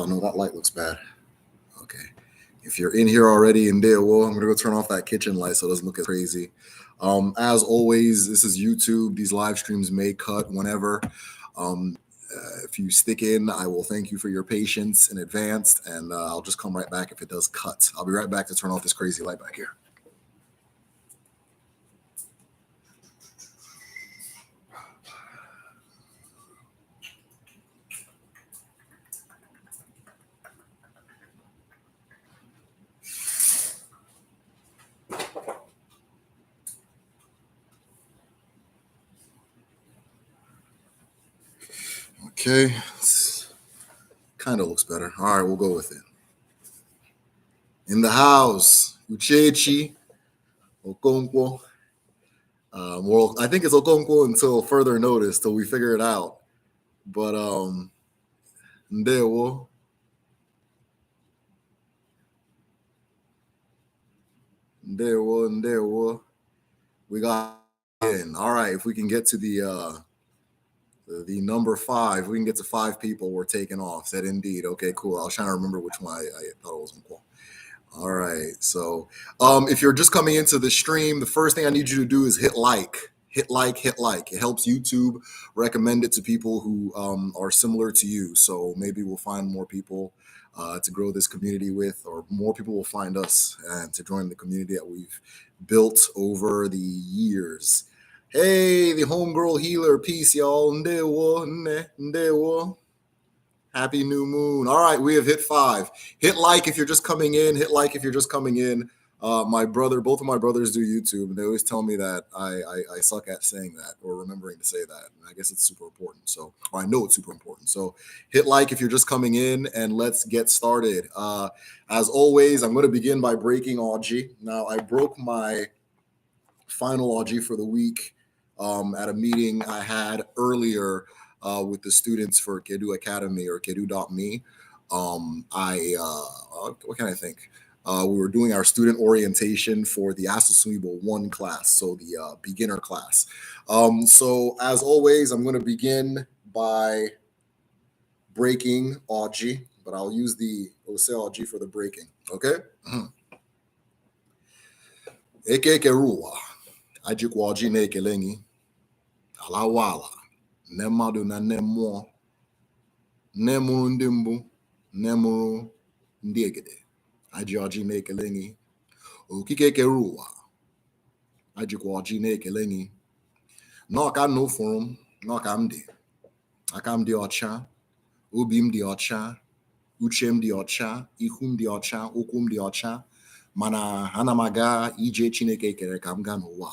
no, that light looks bad. Okay. If you're in here already in there, well, I'm going to go turn off that kitchen light so it doesn't look as crazy. As always, this is YouTube. These live streams may cut whenever. If you stick in, I will thank you for your patience in advance, and I'll just come right back if it does cut. I'll be right back to turn off this crazy light back here. Okay, kind of looks better. All right, we'll go with it. In the house, Uchechi Okonkwo. Well, I think it's Okonkwo until further notice, till we figure it out. But Ndewo. Ndewo. We got in. All right, if we can get to the number 5, if we can get to 5 people, we're taking off. Said indeed. Okay, cool. I was trying to remember which one I thought it was cool. All right. So if you're just coming into the stream, the first thing I need you to do is hit like. Hit like. It helps YouTube recommend it to people who are similar to you. So maybe we'll find more people to grow this community with, or more people will find us and to join the community that we've built over the years. Hey, the homegirl healer. Peace, y'all. Ndewo. Happy new moon. All right, we have hit 5. Hit like if you're just coming in. Hit like if you're just coming in. Both of my brothers do YouTube, and they always tell me that I suck at saying that or remembering to say that. And I guess it's super important. So, or I know it's super important. So hit like if you're just coming in, and let's get started. As always, I'm going to begin by breaking Aji. Now, I broke my final Aji for the week at a meeting I had earlier with the students for Kedu Academy or Kedu.me. What can I think? We were doing our student orientation for the Asasuibo 1 class, so the beginner class. So as always, I'm going to begin by breaking Aji, but I'll use the Ose Aji for the breaking, okay? Eke Keruwa, Ajikwa Aji na Ekelengi, Alawala. Nne mmadụ na nne mmụọ, nne mụrụ ndị mbụ, nne mụrụ ndị egede. Ajị ọjị na-ekele gị. Okike kere ụwa, ajịkwa ọjị na-ekele gị. N'ọka nna ụfụrụ m, n'ọka m dị. Aka m dị ọcha, obi m dị ọcha, uche m dị ọcha, ihu m dị ọcha, ụkwụ m dị ọcha, mana ana m aga ije Chineke kere ka m gaa n'ụwa.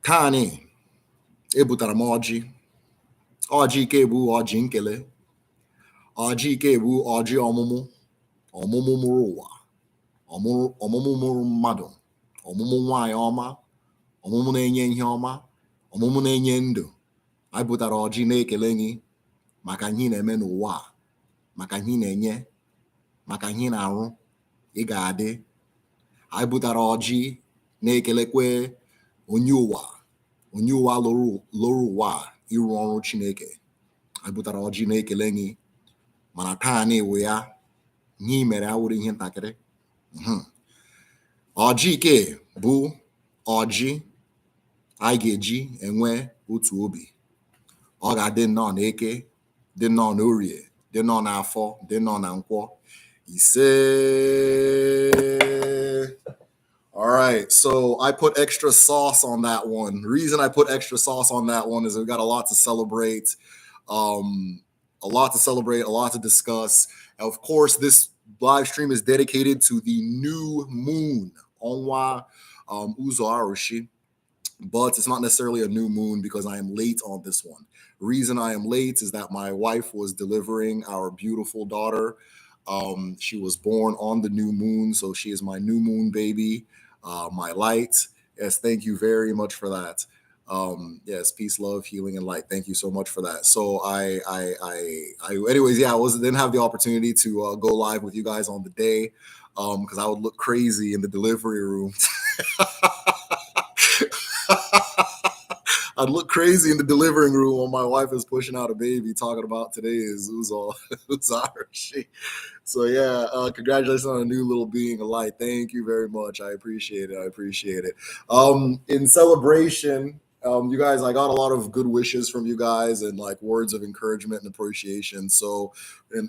Taanị ebutara m ọjị ike bụ ọjị nkele, ọjị ike bụ ọjị ọmụmụ mụrụ ụwa, ọmụmụ mụrụ mmadụ, ọmụmụ nwanyị ọma, ọmụmụ na-enye ihe ọma, ọmụmụ na-enye ndụ. Anyị butara ọjị na-ekele gị maka ihe ị na-eme n'ụwa, maka ihe ị na-enye, maka ihe ị na-arụ, ị ga-adị. Anyị butara ọjị na-ekelekwe onye ụwa lụrụ ụwa ịrụ ọrụ Chineke. Anyị butara ọjị na-ekele gị, mana taa na-ewe ya ihe i mere awụrụ ihe ntakịrị. Ọjị ike bụ ọjị anyị ga-eji enwe otu obi. Ọ ga-adị nnọọ n'Eke, dị nnọọ n'Orie, dị nnọọ n'Afọ, dị nnọọ na Nkwọ. Ise. All right, so I put extra sauce on that one. The reason I put extra sauce on that one is we've got a lot to celebrate, a lot to discuss. Of course, this live stream is dedicated to the new moon, Onwa Uzo Arushi, but it's not necessarily a new moon because I am late on this one. The reason I am late is that my wife was delivering our beautiful daughter. She was born on the new moon, so she is my new moon baby. My light. Yes, thank you very much for that. Yes, peace, love, healing, and light. Thank you so much for that. So anyways, yeah, didn't have the opportunity to go live with you guys on the day because I would look crazy in the delivery room. I'd look crazy in the delivering room when my wife is pushing out a baby talking about today is Uzo Arushi. So yeah, congratulations on a new little being of light. Thank you very much. I appreciate it. I appreciate it. In celebration, you guys, I got a lot of good wishes from you guys and like words of encouragement and appreciation. So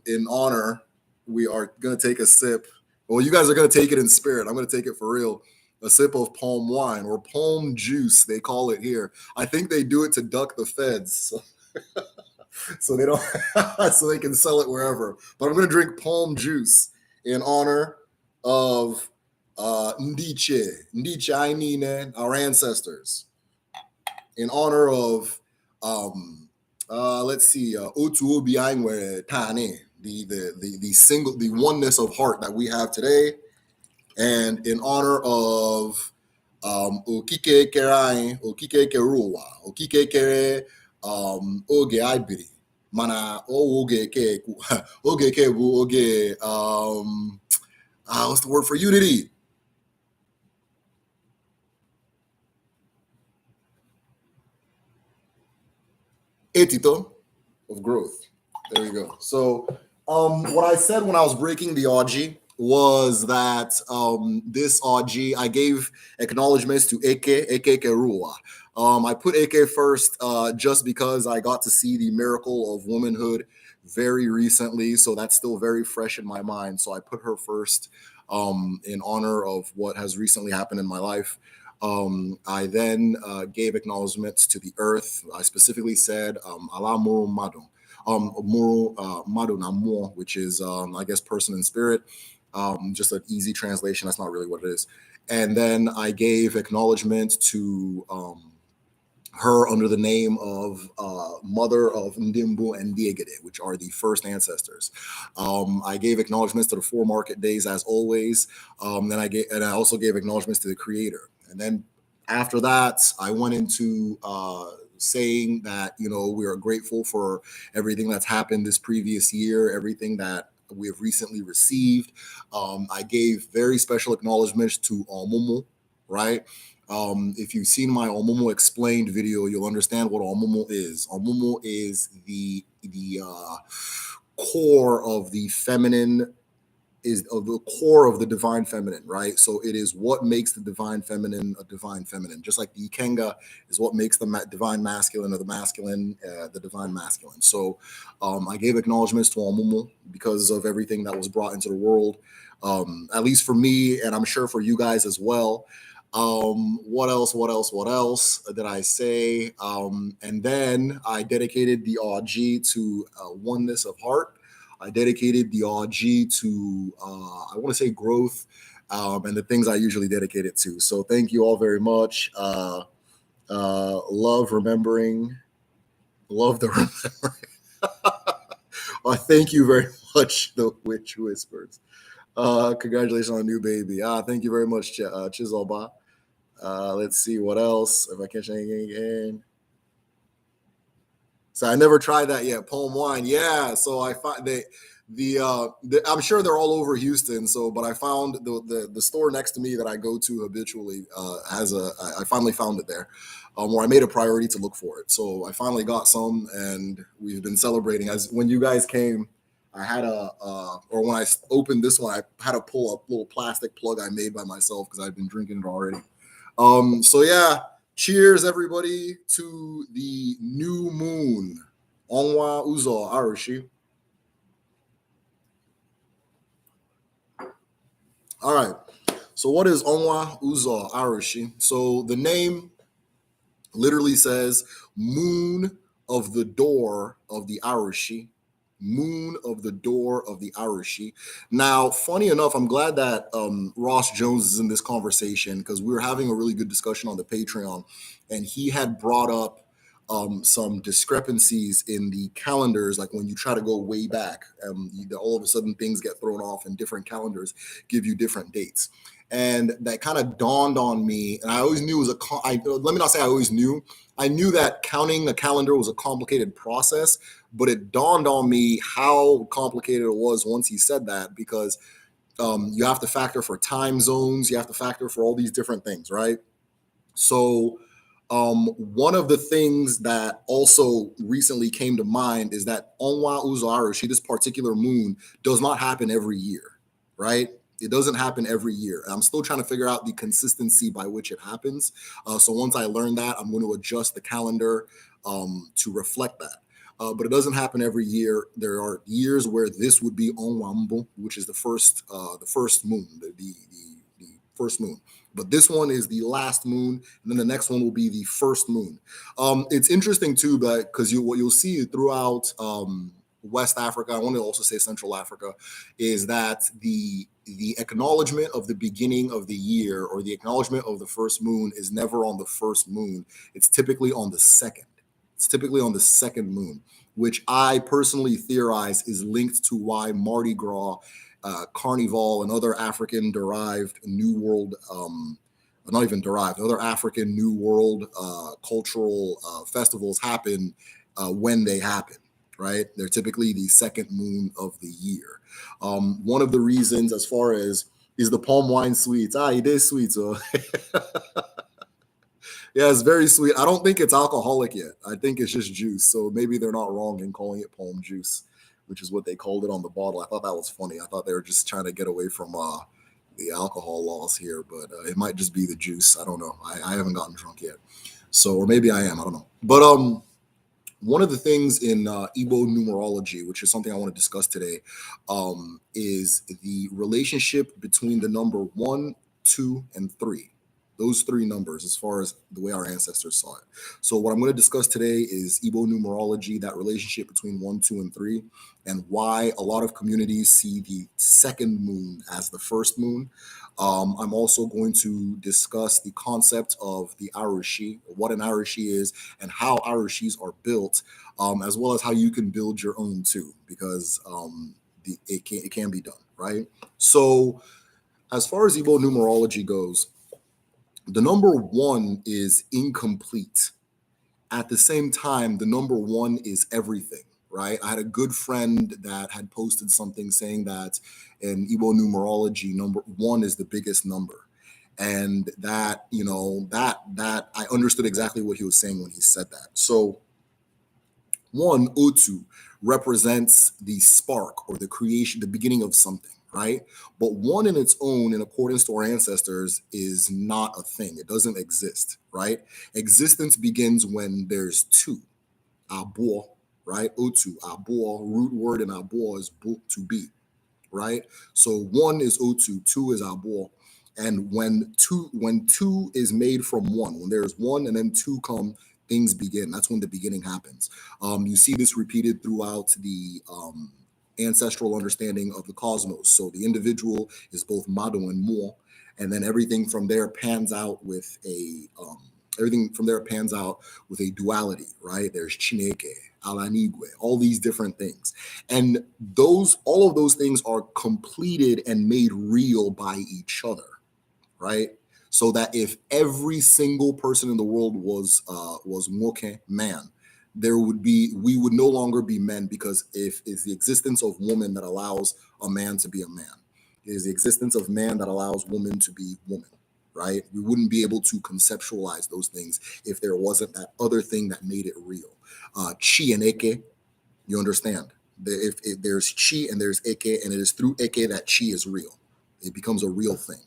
in honor, we are gonna take a sip. Well, you guys are gonna take it in spirit. I'm gonna take it for real. A sip of palm wine or palm juice, they call it here. I think they do it to duck the feds. So they don't so they can sell it wherever. But I'm gonna drink palm juice in honor of Ndiche Ainine, our ancestors, in honor of let's see, Otu Obi Ainwe Tane, the single the oneness of heart that we have today, and in honor of Okike Kerai, Okike Keruwa, Okike Kere Oge Ibiri. Mana oge ke oge ke bu oge what's the word for unity? Etito of growth. There you go. So what I said when I was breaking the Oji was that this Oji, I gave acknowledgments to Eke Kerua. I put Eke first just because I got to see the miracle of womanhood very recently. So that's still very fresh in my mind. So I put her first in honor of what has recently happened in my life. I then gave acknowledgments to the earth. I specifically said, Allah Muru Madu. Muru Madu Namu, which is, I guess, person in spirit. Just an easy translation. That's not really what it is. And then I gave acknowledgement to her under the name of Mother of Ndimbu and Diegede, which are the first ancestors. I gave acknowledgments to the 4 market days as always. Then I also gave acknowledgments to the Creator. And then after that, I went into saying that we are grateful for everything that's happened this previous year, everything that we have recently received. I gave very special acknowledgments to Omumu, right? If you've seen my Omumu explained video, you'll understand what Omumu is. Omumu is the core of the feminine, is of the core of the divine feminine, right? So it is what makes the divine feminine a divine feminine, just like the Ikenga is what makes the divine masculine or the masculine the divine masculine. So I gave acknowledgments to Omumu because of everything that was brought into the world, at least for me, and I'm sure for you guys as well. What else did I say? And then I dedicated the Aji to oneness of heart. I dedicated the Aji to, I want to say growth, and the things I usually dedicate it to. So thank you all very much. Love remembering, love the remembering. Well, thank you very much, the witch whispers. Congratulations on a new baby. Thank you very much, Chizoba. Let's see what else. If I catch anything again. So I never tried that yet. Palm wine, yeah. So I find I'm sure they're all over Houston. So, but I found the store next to me that I go to habitually I finally found it there, where I made a priority to look for it. So I finally got some, and we've been celebrating. As when you guys came, I had or when I opened this one, I had to pull a little plastic plug I made by myself because I've been drinking it already. So yeah. Cheers, everybody, to the new moon. Onwa Uzo Arushi. All right. So, what is Onwa Uzo Arushi? So, the name literally says moon of the door of the Arushi. Moon of the door of the Arushi. Now, funny enough, I'm glad that Ross Jones is in this conversation because we were having a really good discussion on the Patreon, and he had brought up some discrepancies in the calendars. Like when you try to go way back, all of a sudden things get thrown off, and different calendars give you different dates. And that kind of dawned on me, and I always knew it was let me not say I always knew. I knew that counting a calendar was a complicated process, but it dawned on me how complicated it was once he said that, because you have to factor for time zones, you have to factor for all these different things, right? So One of the things that also recently came to mind is that Onwa Uzo Arushi, this particular moon, does not happen every year, right? It doesn't happen every year. I'm still trying to figure out the consistency by which it happens. So once I learn that, I'm going to adjust the calendar to reflect that. But it doesn't happen every year. There are years where this would be Onwambo, which is the first moon, the first moon. But this one is the last moon, and then the next one will be the first moon. It's interesting too, but because what you'll see throughout West Africa, I want to also say Central Africa, is that the acknowledgement of the beginning of the year or the acknowledgement of the first moon is never on the first moon. It's typically on the second. It's typically on the second moon, which I personally theorize is linked to why Mardi Gras, Carnival, and other African-derived New World, not even derived, other African New World cultural festivals happen when they happen. Right? They're typically the second moon of the year. One of the reasons, as far as is the palm wine sweet. It is sweet. So yeah, it's very sweet. I don't think it's alcoholic yet. I think it's just juice. So maybe they're not wrong in calling it palm juice, which is what they called it on the bottle. I thought that was funny. I thought they were just trying to get away from the alcohol laws here, but it might just be the juice. I don't know. I haven't gotten drunk yet. So, or maybe I am. I don't know. But one of the things in Igbo numerology, which is something I want to discuss today, is the relationship between the number 1, 2, and 3. Those three numbers, as far as the way our ancestors saw it. So, what I'm going to discuss today is Igbo numerology, that relationship between 1, 2, and 3, and why a lot of communities see the second moon as the first moon. I'm also going to discuss the concept of the Arushi, what an Arushi is, and how Arushis are built, as well as how you can build your own too, because it can be done, right? So, as far as Igbo numerology goes, the number 1 is incomplete. At the same time, the number 1 is everything, right? I had a good friend that had posted something saying that in Igbo numerology, number 1 is the biggest number. And that, that I understood exactly what he was saying when he said that. So 1, Otu, represents the spark or the creation, the beginning of something, right? But 1 in its own, in accordance to our ancestors, is not a thing. It doesn't exist, right? Existence begins when there's 2, Abo, right? Otu, Abo, root word in Abo is to be, right? So 1 is Otu, 2 is Abo. And when two is made from 1, when there's 1 and then 2 come, things begin. That's when the beginning happens. You see this repeated throughout the ancestral understanding of the cosmos. So the individual is both Mado and Mo, and then everything from there pans out with a duality, right? There's Chineke, Alanigwe, all these different things. And all of those things are completed and made real by each other, right? So that if every single person in the world was Moke, man, we would no longer be men, because if it's the existence of woman that allows a man to be a man, it is the existence of man that allows woman to be woman, right? We wouldn't be able to conceptualize those things if there wasn't that other thing that made it real. Chi and Eke, you understand? If there's Chi and there's Eke, and it is through Eke that Chi is real. It becomes a real thing,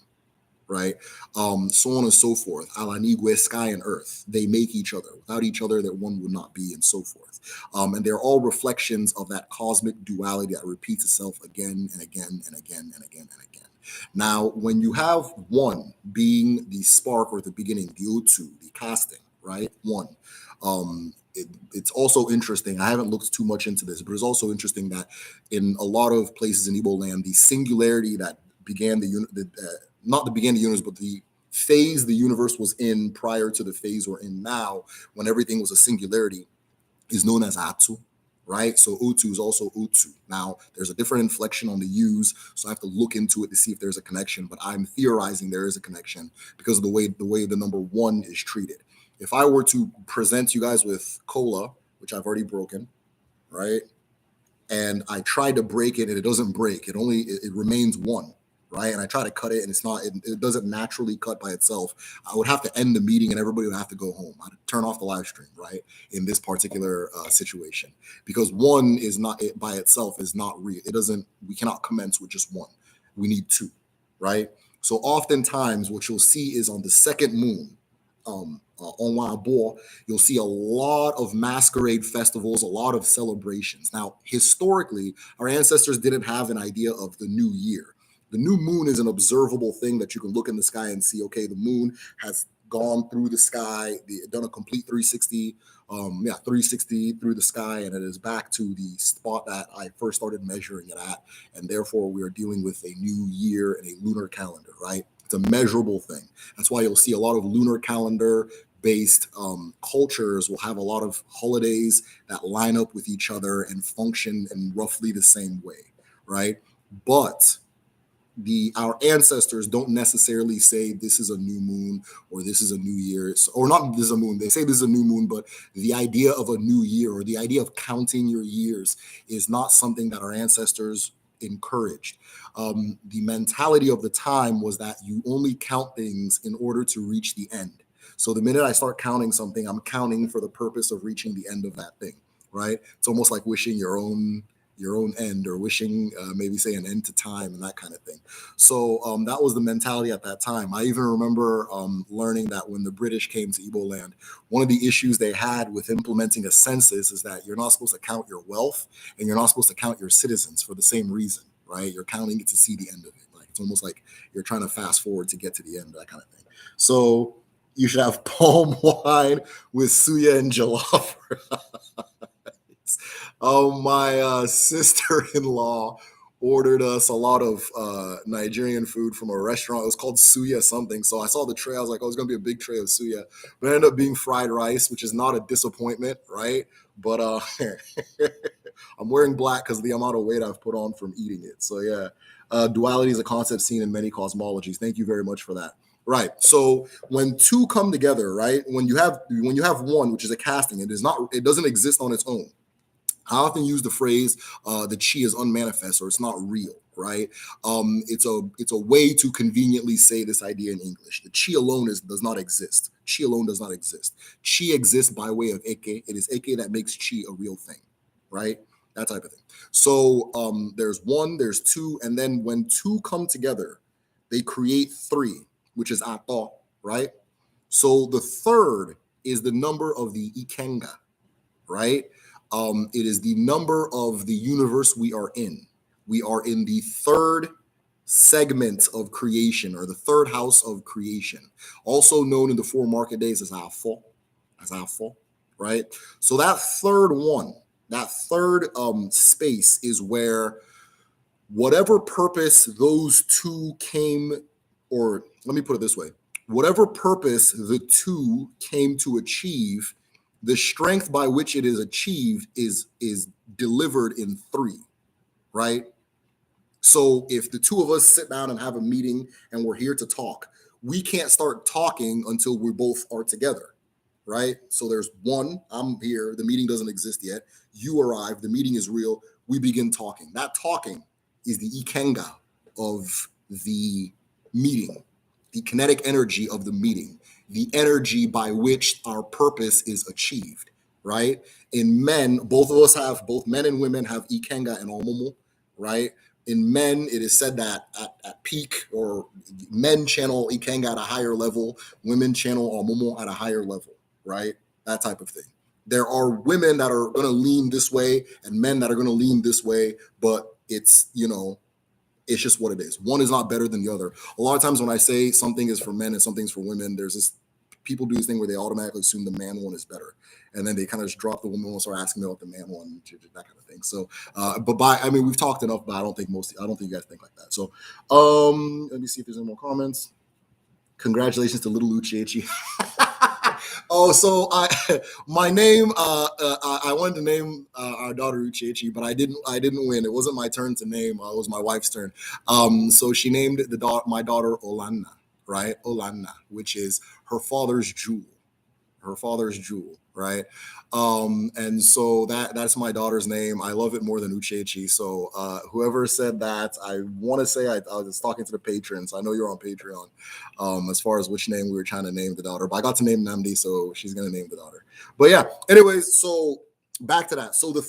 right? So on and so forth. Alanigwe, sky and earth, they make each other. Without each other, that one would not be, and so forth. And they're all reflections of that cosmic duality that repeats itself again and again and again and again and again. Now, when you have 1 being the spark or the beginning, the Otu, the casting, right? 1. It's also interesting. I haven't looked too much into this, but it's also interesting that in a lot of places in Igbo land, the singularity that began not the beginning of the universe, but the phase the universe was in prior to the phase we're in now, when everything was a singularity, is known as Atu, right? So Utu is also Utu. Now, there's a different inflection on the U's, so I have to look into it to see if there's a connection, but I'm theorizing there is a connection because of the way the number 1 is treated. If I were to present you guys with cola, which I've already broken, right? And I tried to break it and it doesn't break. It remains 1. right? And I try to cut it, and it doesn't naturally cut by itself. I would have to end the meeting, and everybody would have to go home. I'd turn off the live stream, right? In this particular situation, because one is not it by itself is not real. It doesn't. We cannot commence with just one. We need two, right? So oftentimes, what you'll see is on the second moon, Onwa Uzo, you'll see a lot of masquerade festivals, a lot of celebrations. Now, historically, our ancestors didn't have an idea of the new year. The new moon is an observable thing that you can look in the sky and see, okay, the moon has gone through the sky, done a complete 360, 360 through the sky, and it is back to the spot that I first started measuring it at. And therefore, we are dealing with a new year and a lunar calendar, right? It's a measurable thing. That's why you'll see a lot of lunar calendar based cultures will have a lot of holidays that line up with each other and function in roughly the same way, right? But our ancestors don't necessarily say this is a new moon or this is a new year, or not this is a moon. They say this is a new moon, but the idea of a new year or the idea of counting your years is not something that our ancestors encouraged. The mentality of the time was that you only count things in order to reach the end. So the minute I start counting something, I'm counting for the purpose of reaching the end of that thing, right? It's almost like wishing your own end, or wishing maybe say an end to time and that kind of thing. So that was the mentality at that time. I even remember learning that when the British came to Igbo land, one of the issues they had with implementing a census is that you're not supposed to count your wealth and you're not supposed to count your citizens for the same reason, right? You're counting it to see the end of it. Like it's almost like you're trying to fast forward to get to the end, that kind of thing. So you should have palm wine with suya and jollof. My sister-in-law ordered us a lot of Nigerian food from a restaurant. It was called Suya something. So I saw the tray. I was like, oh, it's going to be a big tray of Suya. But it ended up being fried rice, which is not a disappointment, right? But I'm wearing black because of the amount of weight I've put on from eating it. So yeah, duality is a concept seen in many cosmologies. Thank you very much for that. Right. So when two come together, right? When you have one, which is a casting, it doesn't exist on its own. I often use the phrase the chi is unmanifest or it's not real, right? It's a way to conveniently say this idea in English. The chi alone does not exist. Chi alone does not exist. Chi exists by way of eke. It is eke that makes chi a real thing, right? That type of thing. So there's one, there's two, and then when two come together, they create three, which is ato, right? So the third is the number of the ikenga, right? It is the number of the universe we are in. We are in the third segment of creation, or the third house of creation, also known in the four market days as Afo, right? So that third one, that third space is where whatever purpose those two came, or let me put it this way, whatever purpose the two came to achieve, the strength by which it is achieved is delivered in three, right? So if the two of us sit down and have a meeting and we're here to talk, we can't start talking until we both are together, right? So there's one, I'm here, the meeting doesn't exist yet. You arrive, the meeting is real, we begin talking. That talking is the ikenga of the meeting, the kinetic energy of the meeting, the energy by which our purpose is achieved, right? In men, both men and women have ikenga and omomo, right? In men, it is said that at peak, or men channel ikenga at a higher level, women channel omomo at a higher level, right? That type of thing. There are women that are going to lean this way and men that are going to lean this way, but it's, it's just what it is. One is not better than the other. A lot of times when I say something is for men and something's for women, there's this, people do this thing where they automatically assume the man one is better. And then they kind of just drop the woman one and start asking about the man one, that kind of thing. So, we've talked enough, but I don't think you guys think like that. So, let me see if there's any more comments. Congratulations to little Uchechi. Oh, so my name, I wanted to name our daughter Uchechi, but I didn't win. It wasn't my turn to name. It was my wife's turn. So she named my daughter Olanna, right? Olanna, which is her father's jewel. Her father's jewel, right? And so that's my daughter's name. I love it more than Uchechi. So whoever said that, I want to say I was talking to the patrons. I know you're on Patreon. As far as which name we were trying to name the daughter, but I got to name Namdi, so she's gonna name the daughter. But yeah, anyways, so back to that. So the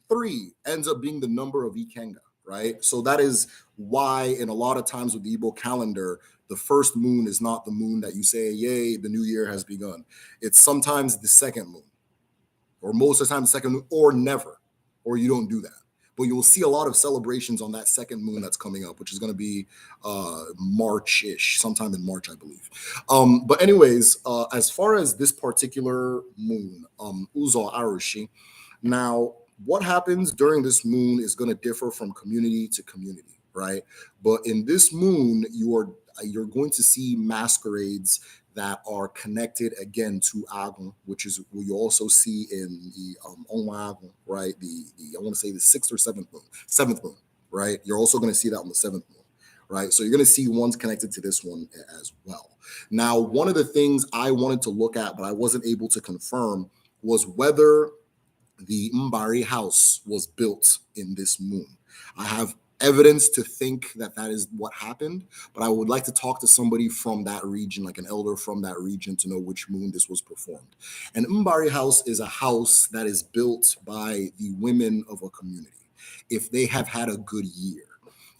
three ends up being the number of Ikenga, right? So that is why in a lot of times with the Igbo calendar, the first moon is not the moon that you say, yay, the new year has begun. It's sometimes the second moon, or most of the time the second moon, or never, or you don't do that. But you'll see a lot of celebrations on that second moon that's coming up, which is going to be March-ish, sometime in March, I believe. But anyways, as far as this particular moon, Uzo Arushi, now what happens during this moon is going to differ from community to community, right? But in this moon, you're going to see masquerades that are connected again to Agun, which is what you also see in the Onwa Agun, right? The I want to say the sixth or seventh moon, right? You're also going to see that on the seventh moon, right? So you're going to see ones connected to this one as well. Now, one of the things I wanted to look at, but I wasn't able to confirm, was whether the Mbari house was built in this moon. I have evidence to think that that is what happened, but I would like to talk to somebody from that region, like an elder from that region, to know which moon this was performed. An Mbari house is a house that is built by the women of a community if they have had a good year.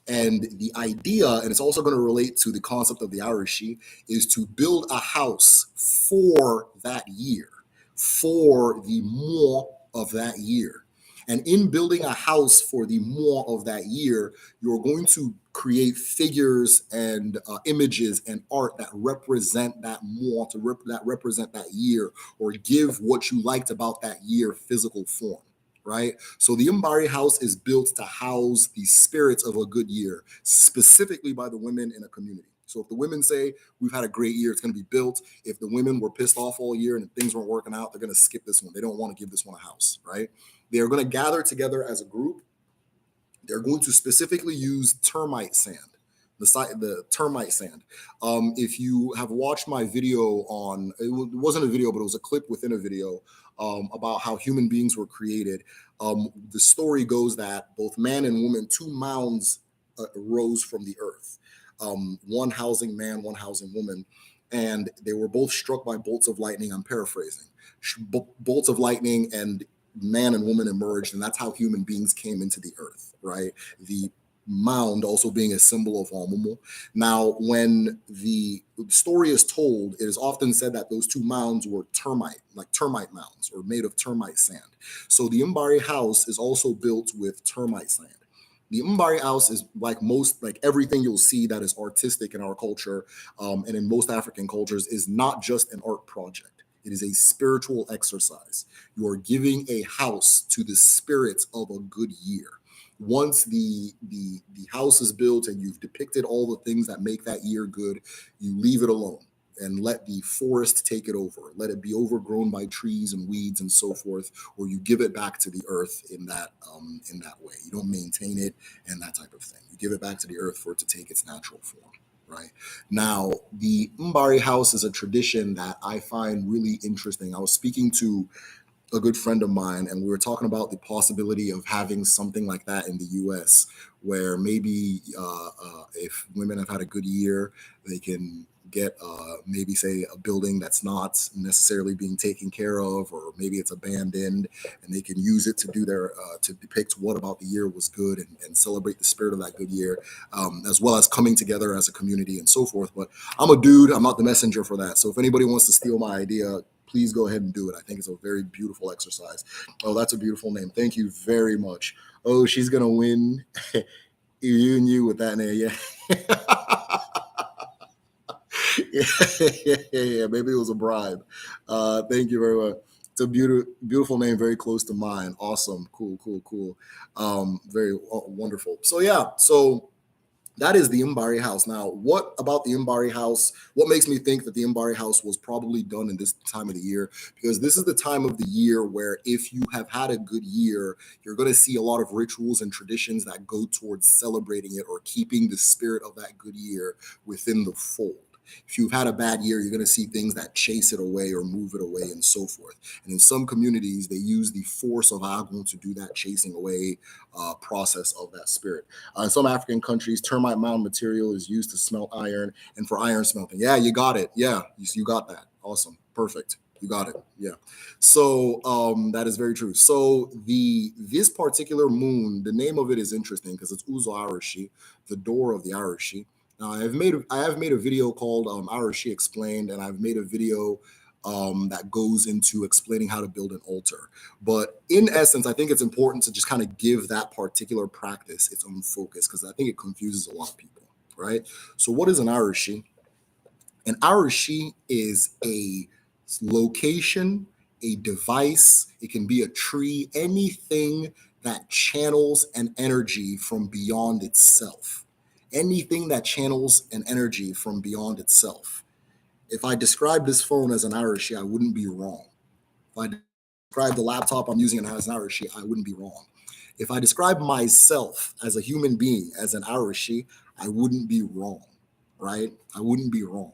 And the idea, and it's also going to relate to the concept of the Arishi, is to build a house for that year, for the more of that year. And in building a house for the more of that year, you're going to create figures and images and art that represent that more, that represent that year, or give what you liked about that year physical form. Right? So the Mbari house is built to house the spirits of a good year, specifically by the women in a community. So if the women say, we've had a great year, it's going to be built. If the women were pissed off all year and things weren't working out, they're going to skip this one. They don't want to give this one a house, right? They're going to gather together as a group. They're going to specifically use termite sand, the termite sand. If you have watched my video on, it wasn't a video, but it was a clip within a video about how human beings were created. The story goes that both man and woman, two mounds rose from the earth, one housing man, one housing woman, and they were both struck by bolts of lightning. I'm paraphrasing. Bolts of lightning, and man and woman emerged, and that's how human beings came into the earth, right? The mound also being a symbol of Omumu. Now, when the story is told, it is often said that those two mounds were termite, like termite mounds, or made of termite sand. So the Mbari house is also built with termite sand. The Mbari house is like everything you'll see that is artistic in our culture, and in most African cultures, is not just an art project. It is a spiritual exercise. You are giving a house to the spirits of a good year. Once the house is built and you've depicted all the things that make that year good, you leave it alone and let the forest take it over. Let it be overgrown by trees and weeds and so forth, or you give it back to the earth in that way. You don't maintain it and that type of thing. You give it back to the earth for it to take its natural form. Right now, the Mbari house is a tradition that I find really interesting. I was speaking to a good friend of mine, and we were talking about the possibility of having something like that in the U.S., where maybe if women have had a good year, they can get maybe say a building that's not necessarily being taken care of, or maybe it's abandoned, and they can use it to do their to depict what about the year was good, and celebrate the spirit of that good year, as well as coming together as a community and so forth. But I'm a dude, I'm not the messenger for that. So if anybody wants to steal my idea, please go ahead and do it. I think it's a very beautiful exercise. Oh, that's a beautiful name. Thank you very much. Oh, she's gonna win. You and you with that name, yeah. Yeah, maybe it was a bribe. Thank you very much. It's a beautiful name, very close to mine. Awesome, cool. Very wonderful. So yeah, so that is the Mbari house. Now, what about the Mbari house? What makes me think that the Mbari house was probably done in this time of the year? Because this is the time of the year where if you have had a good year, you're going to see a lot of rituals and traditions that go towards celebrating it or keeping the spirit of that good year within the fold. If you've had a bad year, you're going to see things that chase it away or move it away and so forth. And in some communities, they use the force of Agun to do that chasing away process of that spirit. In some African countries, termite mound material is used to smelt iron and for iron smelting. Yeah, you got it. Yeah, you got that. Awesome. Perfect. You got it. Yeah. So that is very true. So this particular moon, the name of it is interesting because it's Uzo Arushi, the door of the Arushi. Now I have made a video called Arushi Explained, and I've made a video that goes into explaining how to build an altar. But in essence, I think it's important to just kind of give that particular practice its own focus because I think it confuses a lot of people, right? So what is an Arushi? An Arushi is a location, a device, it can be a tree, anything that channels an energy from beyond itself. Anything that channels an energy from beyond itself. If I describe this phone as an Arushi, I wouldn't be wrong. If I describe the laptop I'm using as an Arushi, I wouldn't be wrong. If I describe myself as a human being as an Arushi, I wouldn't be wrong, right? I wouldn't be wrong.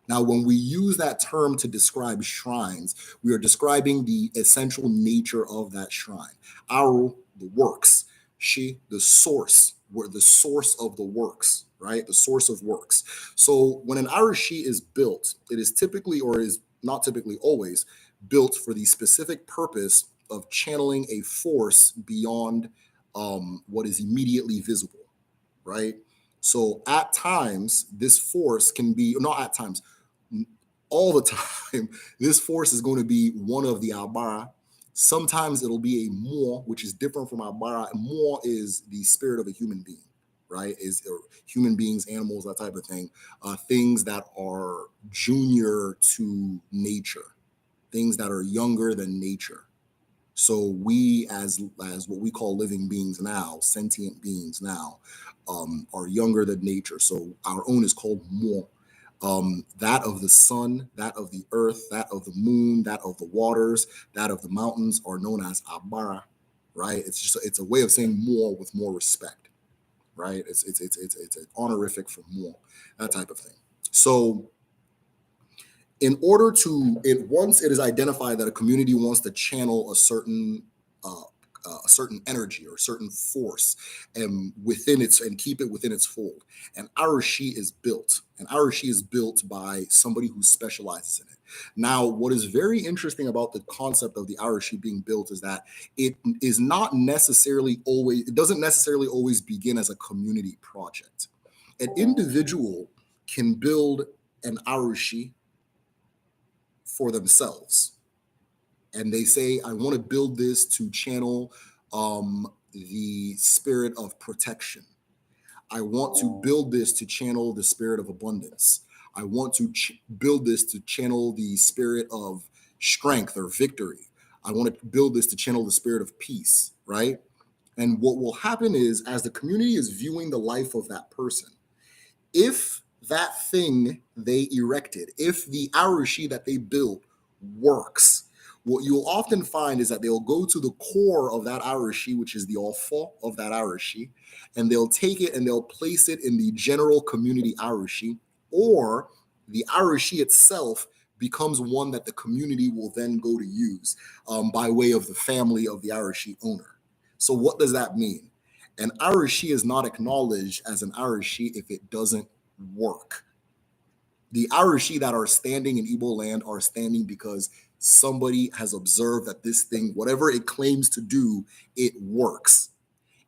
Now, when we use that term to describe shrines, we are describing the essential nature of that shrine. Aru, the works. Shi, the source, where the source of the works, right? The source of works. So when an Arushi is built, it is typically, or is not typically always, built for the specific purpose of channeling a force beyond what is immediately visible, right? So at times, this force can be, not at times, all the time, this force is going to be one of the Albara. Sometimes it'll be a Mo, which is different from Albara. Mo is the spirit of a human being, right? Is human beings, animals, that type of thing. Things that are junior to nature, things that are younger than nature. So we, as what we call living beings now, sentient beings now, are younger than nature. So our own is called Mo. That of the sun, that of the earth, that of the moon, that of the waters, that of the mountains are known as Abara, right? It's a way of saying more with more respect, right? It's an honorific for more, that type of thing. So in order to once it is identified that a community wants to channel a certain energy or a certain force and keep it within its fold, an Arushi is built. An Arushi is built by somebody who specializes in it. Now, what is very interesting about the concept of the Arushi being built is that it doesn't necessarily always begin as a community project. An individual can build an Arushi for themselves, and they say, I want to build this to channel the spirit of protection. I want to build this to channel the spirit of abundance. I want to build this to channel the spirit of strength or victory. I want to build this to channel the spirit of peace, right? And what will happen is, as the community is viewing the life of that person, if that thing they erected, if the Arushi that they built works, what you'll often find is that they'll go to the core of that Arushi, which is the Ofo of that Arushi, and they'll take it and they'll place it in the general community Arushi, or the Arushi itself becomes one that the community will then go to use by way of the family of the Arushi owner. So what does that mean? An Arushi is not acknowledged as an Arushi if it doesn't work. The Arushi that are standing in Igbo land are standing because somebody has observed that this thing, whatever it claims to do, it works.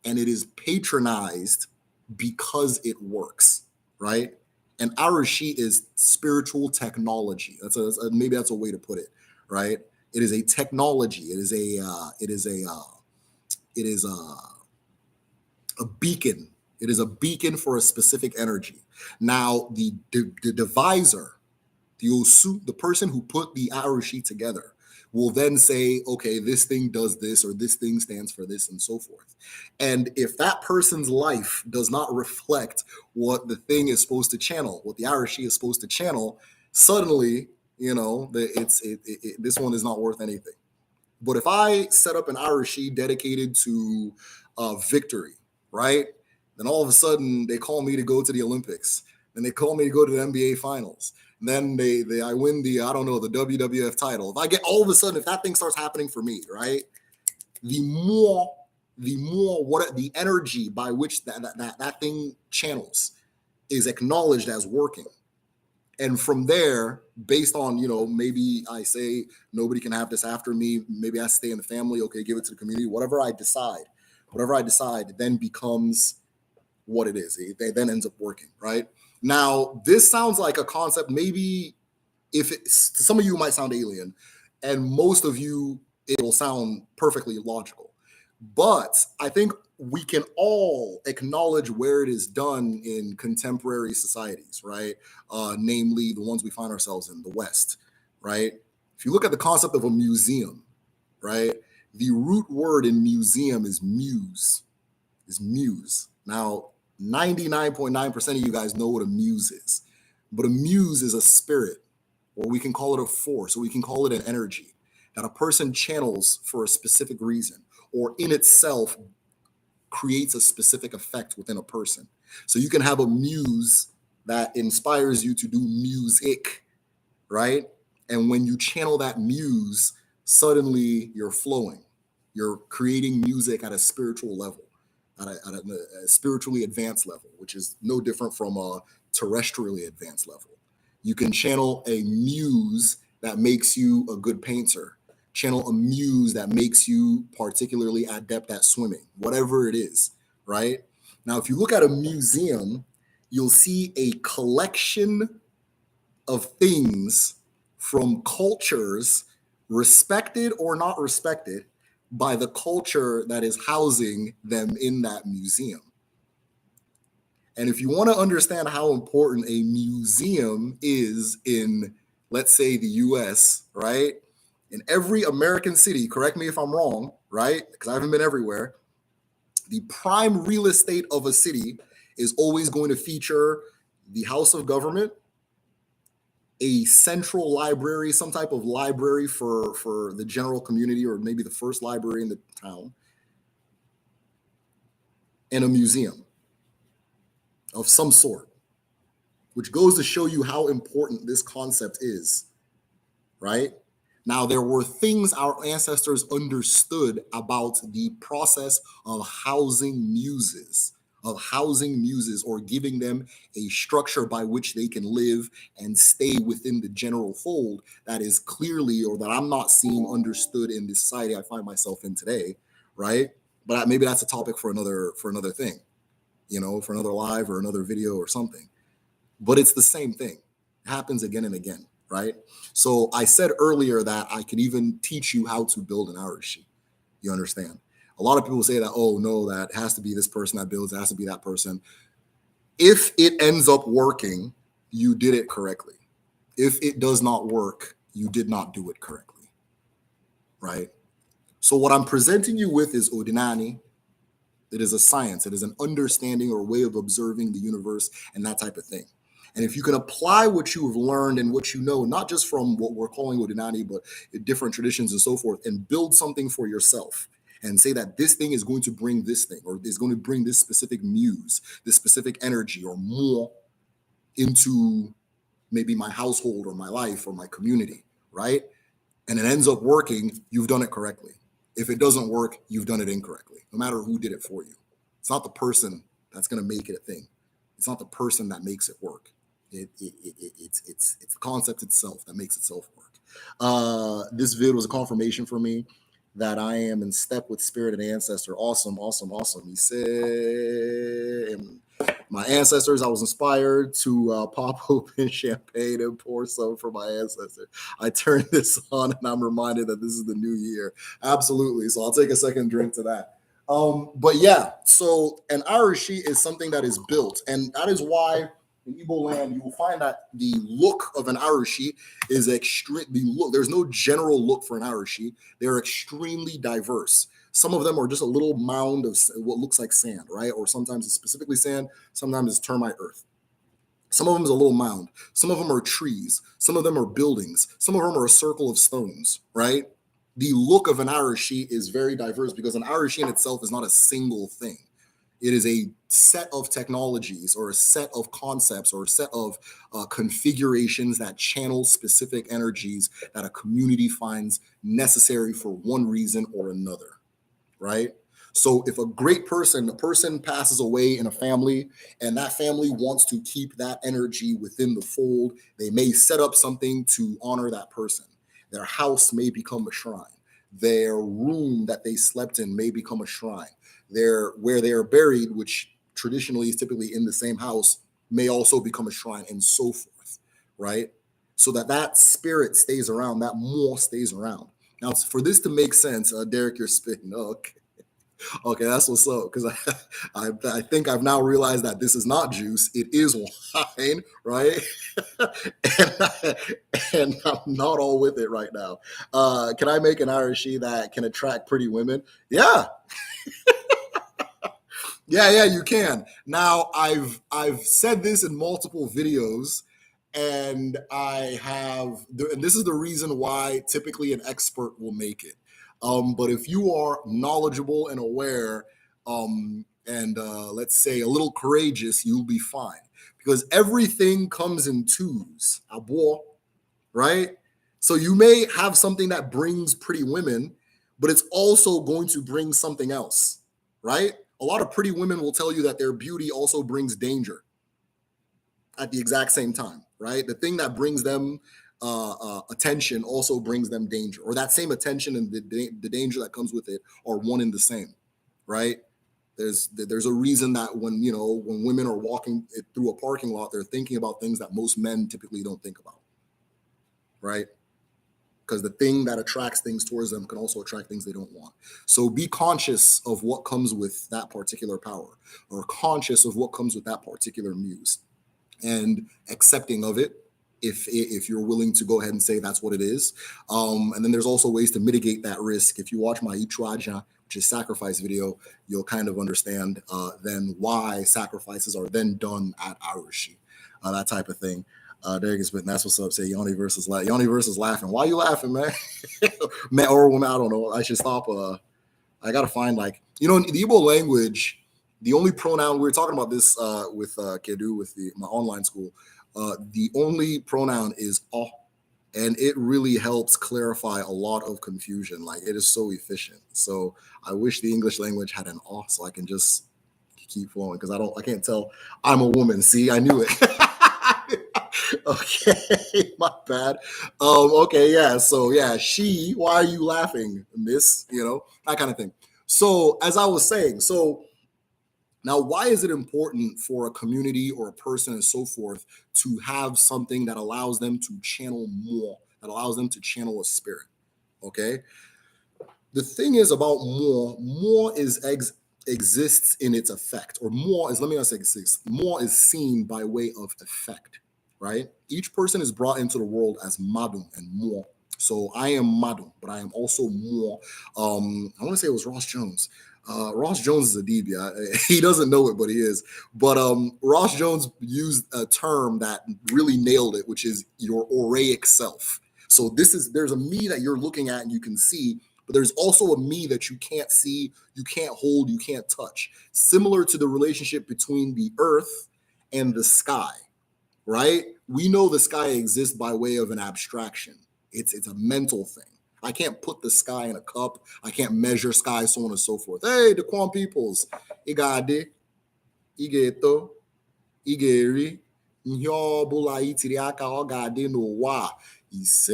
And it is patronized because it works, right? And Arushi is spiritual technology. Maybe that's a way to put it, right? It is a technology. It is a beacon. It is a beacon for a specific energy. Now, the deviser, the Osu, the person who put the Arushi together, will then say, okay, this thing does this, or this thing stands for this, and so forth. And if that person's life does not reflect what the thing is supposed to channel, what the Arushi is supposed to channel, suddenly, this one is not worth anything. But if I set up an Arushi dedicated to victory, right? Then all of a sudden they call me to go to the Olympics. and they call me to go to the NBA finals. And then I win the, I don't know, the WWF title. If I get all of a sudden, if that thing starts happening for me, right? The more what the energy by which that thing channels is acknowledged as working. And from there, based on, maybe I say nobody can have this after me, maybe I stay in the family, okay, give it to the community, whatever I decide then becomes what it is. It then ends up working, right? Now, this sounds like a concept, maybe if it's, to some of you might sound alien, and most of you, it will sound perfectly logical. But I think we can all acknowledge where it is done in contemporary societies, right? Namely, the ones we find ourselves in, the West, right? If you look at the concept of a museum, right? The root word in museum is muse, Now, 99.9% of you guys know what a muse is, but a muse is a spirit, or we can call it a force, or we can call it an energy that a person channels for a specific reason, or in itself creates a specific effect within a person. So you can have a muse that inspires you to do music, right? And when you channel that muse, suddenly you're flowing. You're creating music at a spiritual level, at a spiritually advanced level, which is no different from a terrestrially advanced level. You can channel a muse that makes you a good painter, channel a muse that makes you particularly adept at swimming, whatever it is, right? Now, if you look at a museum, you'll see a collection of things from cultures, respected or not respected, by the culture that is housing them in that museum. And if you want to understand how important a museum is in, let's say, the US, right? In every American city, correct me if I'm wrong, right? Because I haven't been everywhere. The prime real estate of a city is always going to feature the House of Government, a central library, some type of library for the general community, or maybe the first library in the town, and a museum of some sort, which goes to show you how important this concept is, right? Now, there were things our ancestors understood about the process of housing muses, or giving them a structure by which they can live and stay within the general fold that is clearly, or that I'm not seeing understood in the society I find myself in today, right? But maybe that's a topic for another thing, for another live or another video or something. But it's the same thing. It happens again and again, right? So I said earlier that I could even teach you how to build an Arushi. You understand? A lot of people say that, oh, no, that has to be this person that builds, it has to be that person. If it ends up working, you did it correctly. If it does not work, you did not do it correctly, right? So what I'm presenting you with is Odinani. It is a science. It is an understanding or way of observing the universe and that type of thing. And if you can apply what you have learned and what you know, not just from what we're calling Odinani, but different traditions and so forth, and build something for yourself and say that this thing is going to bring this thing, or is going to bring this specific muse, this specific energy or more into maybe my household or my life or my community, right? And it ends up working, you've done it correctly. If it doesn't work, you've done it incorrectly, no matter who did it for you. It's not the person that's going to make it a thing. It's not the person that makes it work. It's the concept itself that makes itself work. This vid was a confirmation for me that I am in step with spirit and ancestor. Awesome. He said, my ancestors, I was inspired to pop open champagne and pour some for my ancestors. I turned this on and I'm reminded that this is the new year. Absolutely. So I'll take a second drink to that. But yeah, so an Arushi is something that is built, and that is why in Igbo land you will find that the look of an Arushi is extreme. There's no general look for an Arushi. They're extremely diverse. Some of them are just a little mound of what looks like sand, right? Or sometimes it's specifically sand, sometimes it's termite earth. Some of them is a little mound. Some of them are trees. Some of them are buildings. Some of them are a circle of stones, right? The look of an Arushi is very diverse because an Arushi in itself is not a single thing. It is a set of technologies or a set of concepts or a set of configurations that channel specific energies that a community finds necessary for one reason or another, right? So if a person passes away in a family and that family wants to keep that energy within the fold, they may set up something to honor that person. Their house may become a shrine. Their room that they slept in may become a shrine. Where they are buried, which traditionally is typically in the same house, may also become a shrine, and so forth, right? So that spirit stays around, that more stays around. Now, for this to make sense, Derek, you're spitting. Oh, okay. Okay, that's what's up. Because I think I've now realized that this is not juice; it is wine, right? and, and I'm not all with it right now. Can I make an Irishi that can attract pretty women? Yeah, yeah, you can. Now, I've said this in multiple videos, and and this is the reason why typically an expert will make it. But if you are knowledgeable and aware, and let's say a little courageous, you'll be fine because everything comes in twos. Abo, right? So you may have something that brings pretty women, but it's also going to bring something else, right? A lot of pretty women will tell you that their beauty also brings danger at the exact same time, right? The thing that brings them attention also brings them danger, or that same attention and the danger that comes with it are one and the same, right? There's a reason that when women are walking through a parking lot, they're thinking about things that most men typically don't think about, right? Because the thing that attracts things towards them can also attract things they don't want. So be conscious of what comes with that particular power, or conscious of what comes with that particular muse, and accepting of it if you're willing to go ahead and say that's what it is. And then there's also ways to mitigate that risk. If you watch my Ichuaja, which is sacrifice video, you'll kind of understand then why sacrifices are then done at Arushi, that type of thing. Derek is spitting. That's what's up. Say Yanni versus laughing. Why are you laughing, man? Man or woman, I don't know. I should stop. I gotta find in the Igbo language, the only pronoun we were talking about this with Kedu with my online school. The only pronoun is "o," and it really helps clarify a lot of confusion. Like it is so efficient. So I wish the English language had an "o," so I can just keep flowing because I can't tell I'm a woman. See, I knew it. Okay, my bad. Okay, yeah. So yeah, why are you laughing, miss? That kind of thing. So as I was saying, so now why is it important for a community or a person and so forth to have something that allows them to channel more, that allows them to channel a spirit? Okay. The thing is about more exists in its effect, or more is, let me not say exists, more is seen by way of effect, right? Each person is brought into the world as madum and more. So I am madum, but I am also more. I want to say it was Ross Jones. Ross Jones is a DB. He doesn't know it, but he is. But Ross Jones used a term that really nailed it, which is your oraic self. So there's a me that you're looking at and you can see, but there's also a me that you can't see, you can't hold, you can't touch. Similar to the relationship between the earth and the sky, right? We know the sky exists by way of an abstraction. It's a mental thing. I can't put the sky in a cup. I can't measure sky, so on and so forth. Hey, the Kwan peoples, Igade, Igeto, Igeri, ihe ọbụla itiri aka ọ ga-adị n'ụwa ise.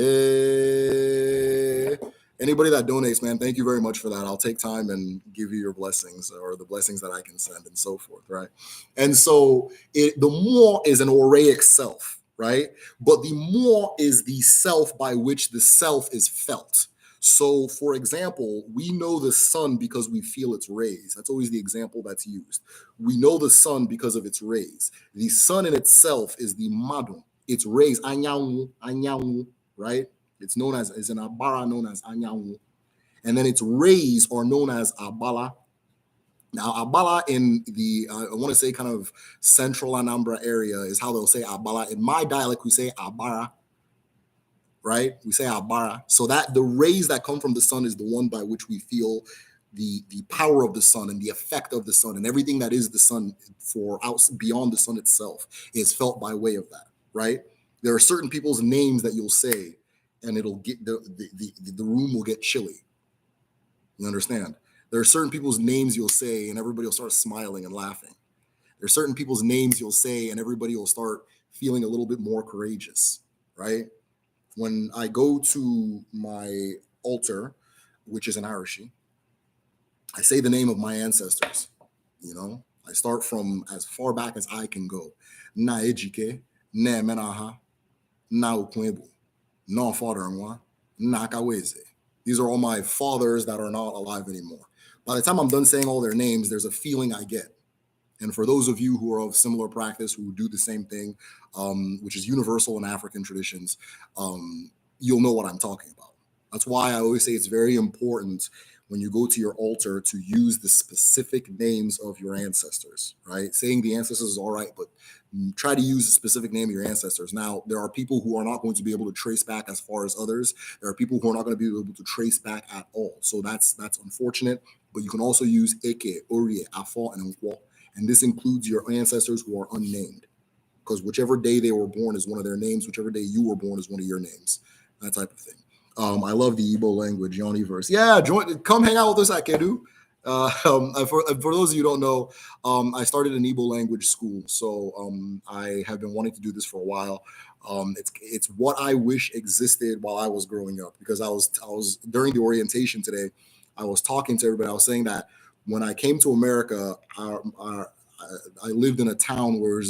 Anybody that donates, man, thank you very much for that. I'll take time and give you your blessings or the blessings that I can send and so forth, right? And so the more is an oraic self, right? But the more is the self by which the self is felt. So, for example, we know the sun because we feel its rays. That's always the example that's used. We know the sun because of its rays. The sun in itself is the madum. Its rays, anyanwu, right? It's an abara known as anyanwu. And then its rays are known as abala. Now, abala in the, I want to say kind of central Anambra area is how they'll say abala. In my dialect, we say abara, right? We say abara. So that the rays that come from the sun is the one by which we feel the power of the sun and the effect of the sun and everything that is the sun for out beyond the sun itself is felt by way of that, right? There are certain people's names that you'll say, and it'll get the room will get chilly. You understand? There are certain people's names you'll say, and everybody will start smiling and laughing. There are certain people's names you'll say, and everybody will start feeling a little bit more courageous, right? When I go to my altar, which is an Arushi, I say the name of my ancestors. You know, I start from as far back as I can go. Na ejike, ne menaha, na ukwebu, no father Onwa, na kaweze. These are all my fathers that are not alive anymore. By the time I'm done saying all their names, there's a feeling I get. And for those of you who are of similar practice, who do the same thing, which is universal in African traditions, you'll know what I'm talking about. That's why I always say it's very important when you go to your altar to use the specific names of your ancestors, right? Saying the ancestors is all right, but try to use a specific name of your ancestors. Now, there are people who are not going to be able to trace back as far as others. There are people who are not going to be able to trace back at all. So that's unfortunate. But you can also use Eke, Orie, Afo, and Nkwo. And this includes your ancestors who are unnamed, because whichever day they were born is one of their names. Whichever day you were born is one of your names, that type of thing. I love the Igbo language, Yoni verse. Yeah, come hang out with us at Kedu. For those of you who don't know, I started an Igbo language school, so I have been wanting to do this for a while. It's what I wish existed while I was growing up, because I was during the orientation today, I was talking to everybody. I was saying that when I came to America, I lived in a town where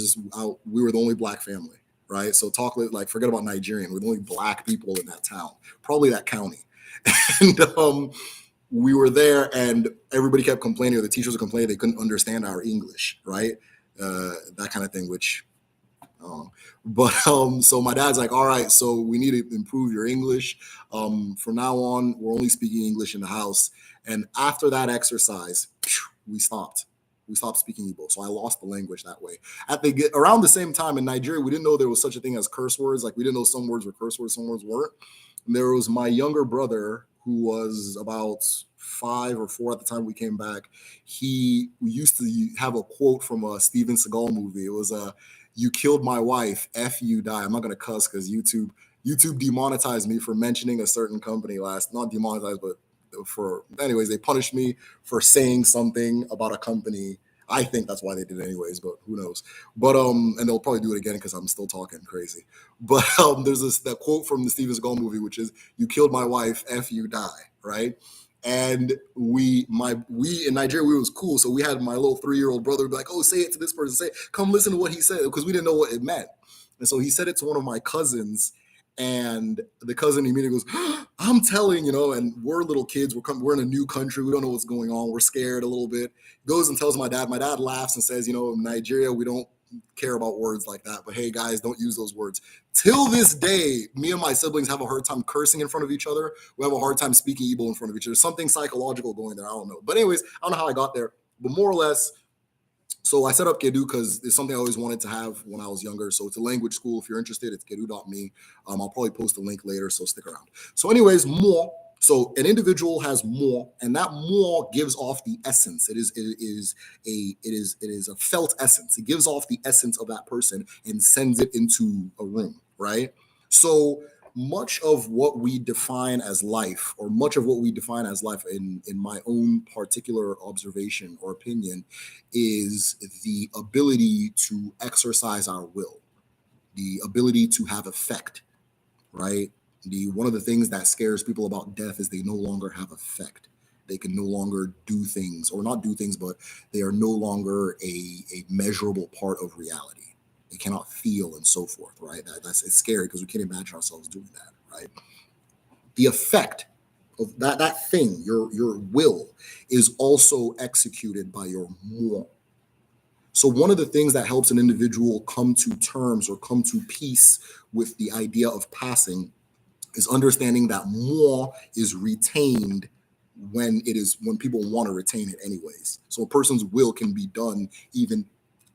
we were the only Black family. Right. So forget about Nigerian. We're the only Black people in that town, probably that county. And we were there and everybody kept complaining, or the teachers were complaining they couldn't understand our English. Right. That kind of thing, which so my dad's like, all right, so we need to improve your English. From now on, we're only speaking English in the house. And after that exercise, we stopped speaking Igbo. So I lost the language that way. Around the same time in Nigeria, we didn't know there was such a thing as curse words. Like, we didn't know some words were curse words, some words weren't. And there was my younger brother who was about 5 or 4 at the time we came back. We used to have a quote from a Steven Seagal movie. It was "You killed my wife, F you die." I'm not gonna cuss because YouTube demonetized me for mentioning a certain company not demonetized, but anyways, they punished me for saying something about a company. I think that's why they did it anyways, but who knows? But and they'll probably do it again because I'm still talking crazy. But there's that quote from the Steven Seagal movie, which is, "You killed my wife, F you die," right? And we in Nigeria, we was cool. So we had my little 3-year-old brother be like, "Oh, say it to this person, come listen to what he said," because we didn't know what it meant. And so he said it to one of my cousins, and the cousin immediately goes, "I'm telling," and we're little kids. We're in a new country. We don't know what's going on. We're scared a little bit. Goes and tells my dad. My dad laughs and says, "In Nigeria, we don't care about words like that. But hey, guys, don't use those words." Till this day, me and my siblings have a hard time cursing in front of each other. We have a hard time speaking Igbo in front of each other. Something psychological going there. I don't know. But anyways, I don't know how I got there. But more or less, so I set up Kedu because it's something I always wanted to have when I was younger. So it's a language school. If you're interested, it's kedu.me. I'll probably post a link later, so stick around. So anyways, more. So an individual has more, and that more gives off the essence. It is a felt essence. It gives off the essence of that person and sends it into a room, right? So much of what we define as life, or much of what we define as life in my own particular observation or opinion, is the ability to exercise our will, the ability to have effect, right? One of the things that scares people about death is they no longer have effect. They can no longer do things, or not do things, but they are no longer a measurable part of reality. They cannot feel and so forth, right? It's scary because we can't imagine ourselves doing that, right? The effect of that thing, your will, is also executed by your moi. So one of the things that helps an individual come to terms or come to peace with the idea of passing is understanding that moi is retained when people want to retain it anyways. So a person's will can be done even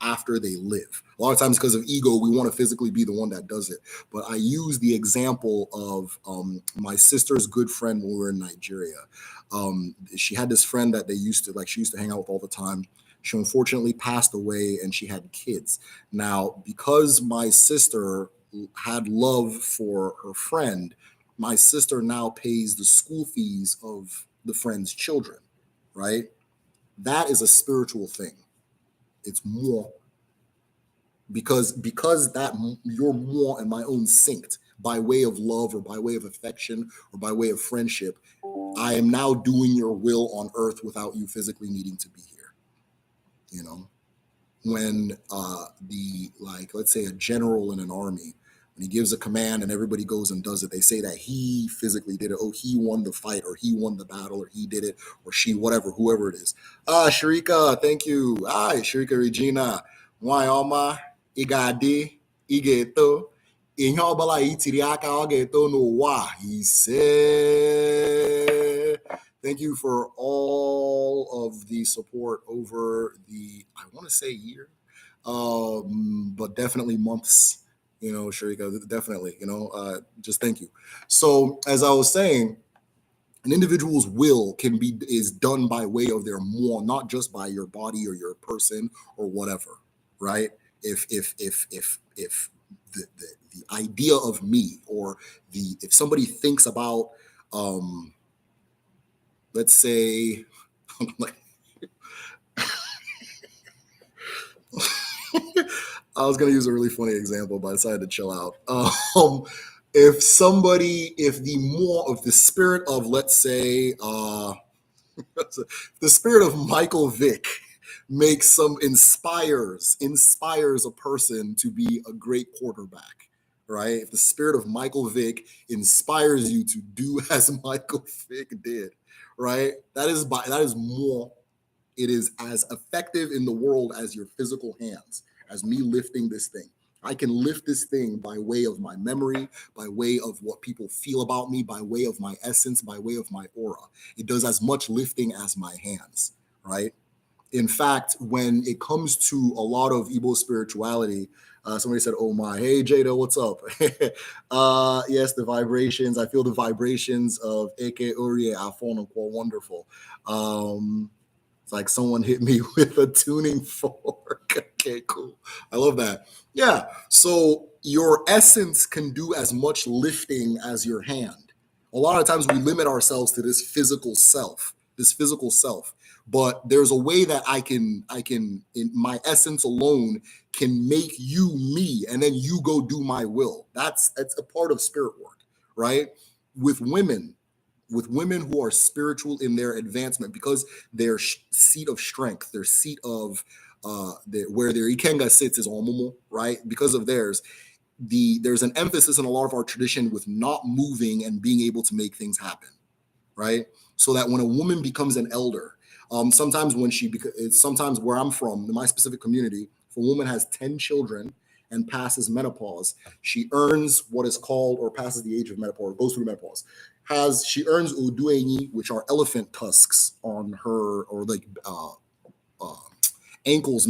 after they live. A lot of times, because of ego, we want to physically be the one that does it. But I use the example of my sister's good friend when we were in Nigeria. She had this friend that she used to hang out with all the time. She unfortunately passed away and she had kids. Now, because my sister had love for her friend, my sister now pays the school fees of the friend's children, right? That is a spiritual thing. It's more because that you're more and my own synced by way of love or by way of affection or by way of friendship. I am now doing your will on earth without you physically needing to be here. You know, when let's say a general in an army, when he gives a command and everybody goes and does it, they say that he physically did it. Oh, he won the fight, or he won the battle, or he did it, or she, whatever, whoever it is. Sharika, thank you. Sharika Regina. Why Oma Igadi Igeto. Ihe ọbụla itiri aka ọ ga-eto n'ụwa. He said, thank you for all of the support over the, I want to say year, but definitely months, Sharika, definitely, just thank you. So as I was saying, an individual's will is done by way of their more, not just by your body or your person or whatever, right? If the idea of me, or if somebody thinks about, let's say, I was going to use a really funny example, but I decided to chill out. If the spirit of, let's say, the spirit of Michael Vick inspires a person to be a great quarterback, right? If the spirit of Michael Vick inspires you to do as Michael Vick did, right? That is more. It is as effective in the world as your physical hands, as me lifting this thing. I can lift this thing by way of my memory, by way of what people feel about me, by way of my essence, by way of my aura. It does as much lifting as my hands, right? In fact, when it comes to a lot of Igbo spirituality, somebody said, "Oh my, hey Jada, what's up?" Yes, the vibrations. I feel the vibrations of Eke Urie Afon, wonderful. It's like someone hit me with a tuning fork. Okay, cool. I love that. Yeah. So your essence can do as much lifting as your hand. A lot of times we limit ourselves to this physical self. But there's a way that I can, in my essence alone, can make you me, and then you go do my will. That's a part of spirit work, right? With women who are spiritual in their advancement, because their seat of strength, their seat of where their ikenga sits is omomo, right? Because of theirs, there's an emphasis in a lot of our tradition with not moving and being able to make things happen, right? So that when a woman becomes an elder, sometimes sometimes where I'm from, in my specific community, if a woman has 10 children and passes menopause, she earns what is called, or passes the age of menopause, or goes through menopause, she earns uduenyi, which are elephant tusks on her, or like anklets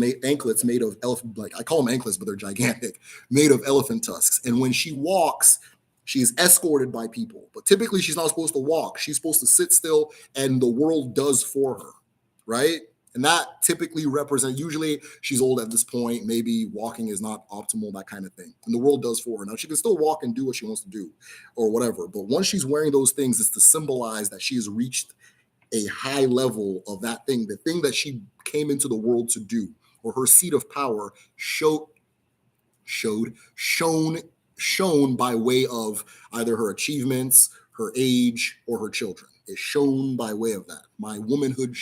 made of elephant, like I call them anklets, but they're gigantic, made of elephant tusks. And when she walks, she is escorted by people. But typically she's not supposed to walk. She's supposed to sit still, and the world does for her, right? And that typically represents, usually she's old at this point, maybe walking is not optimal, that kind of thing. And the world does for her. Now she can still walk and do what she wants to do or whatever. But once she's wearing those things, it's to symbolize that she has reached a high level of that thing, the thing that she came into the world to do, or her seat of power shown by way of either her achievements, her age, or her children. It's shown by way of that. My womanhood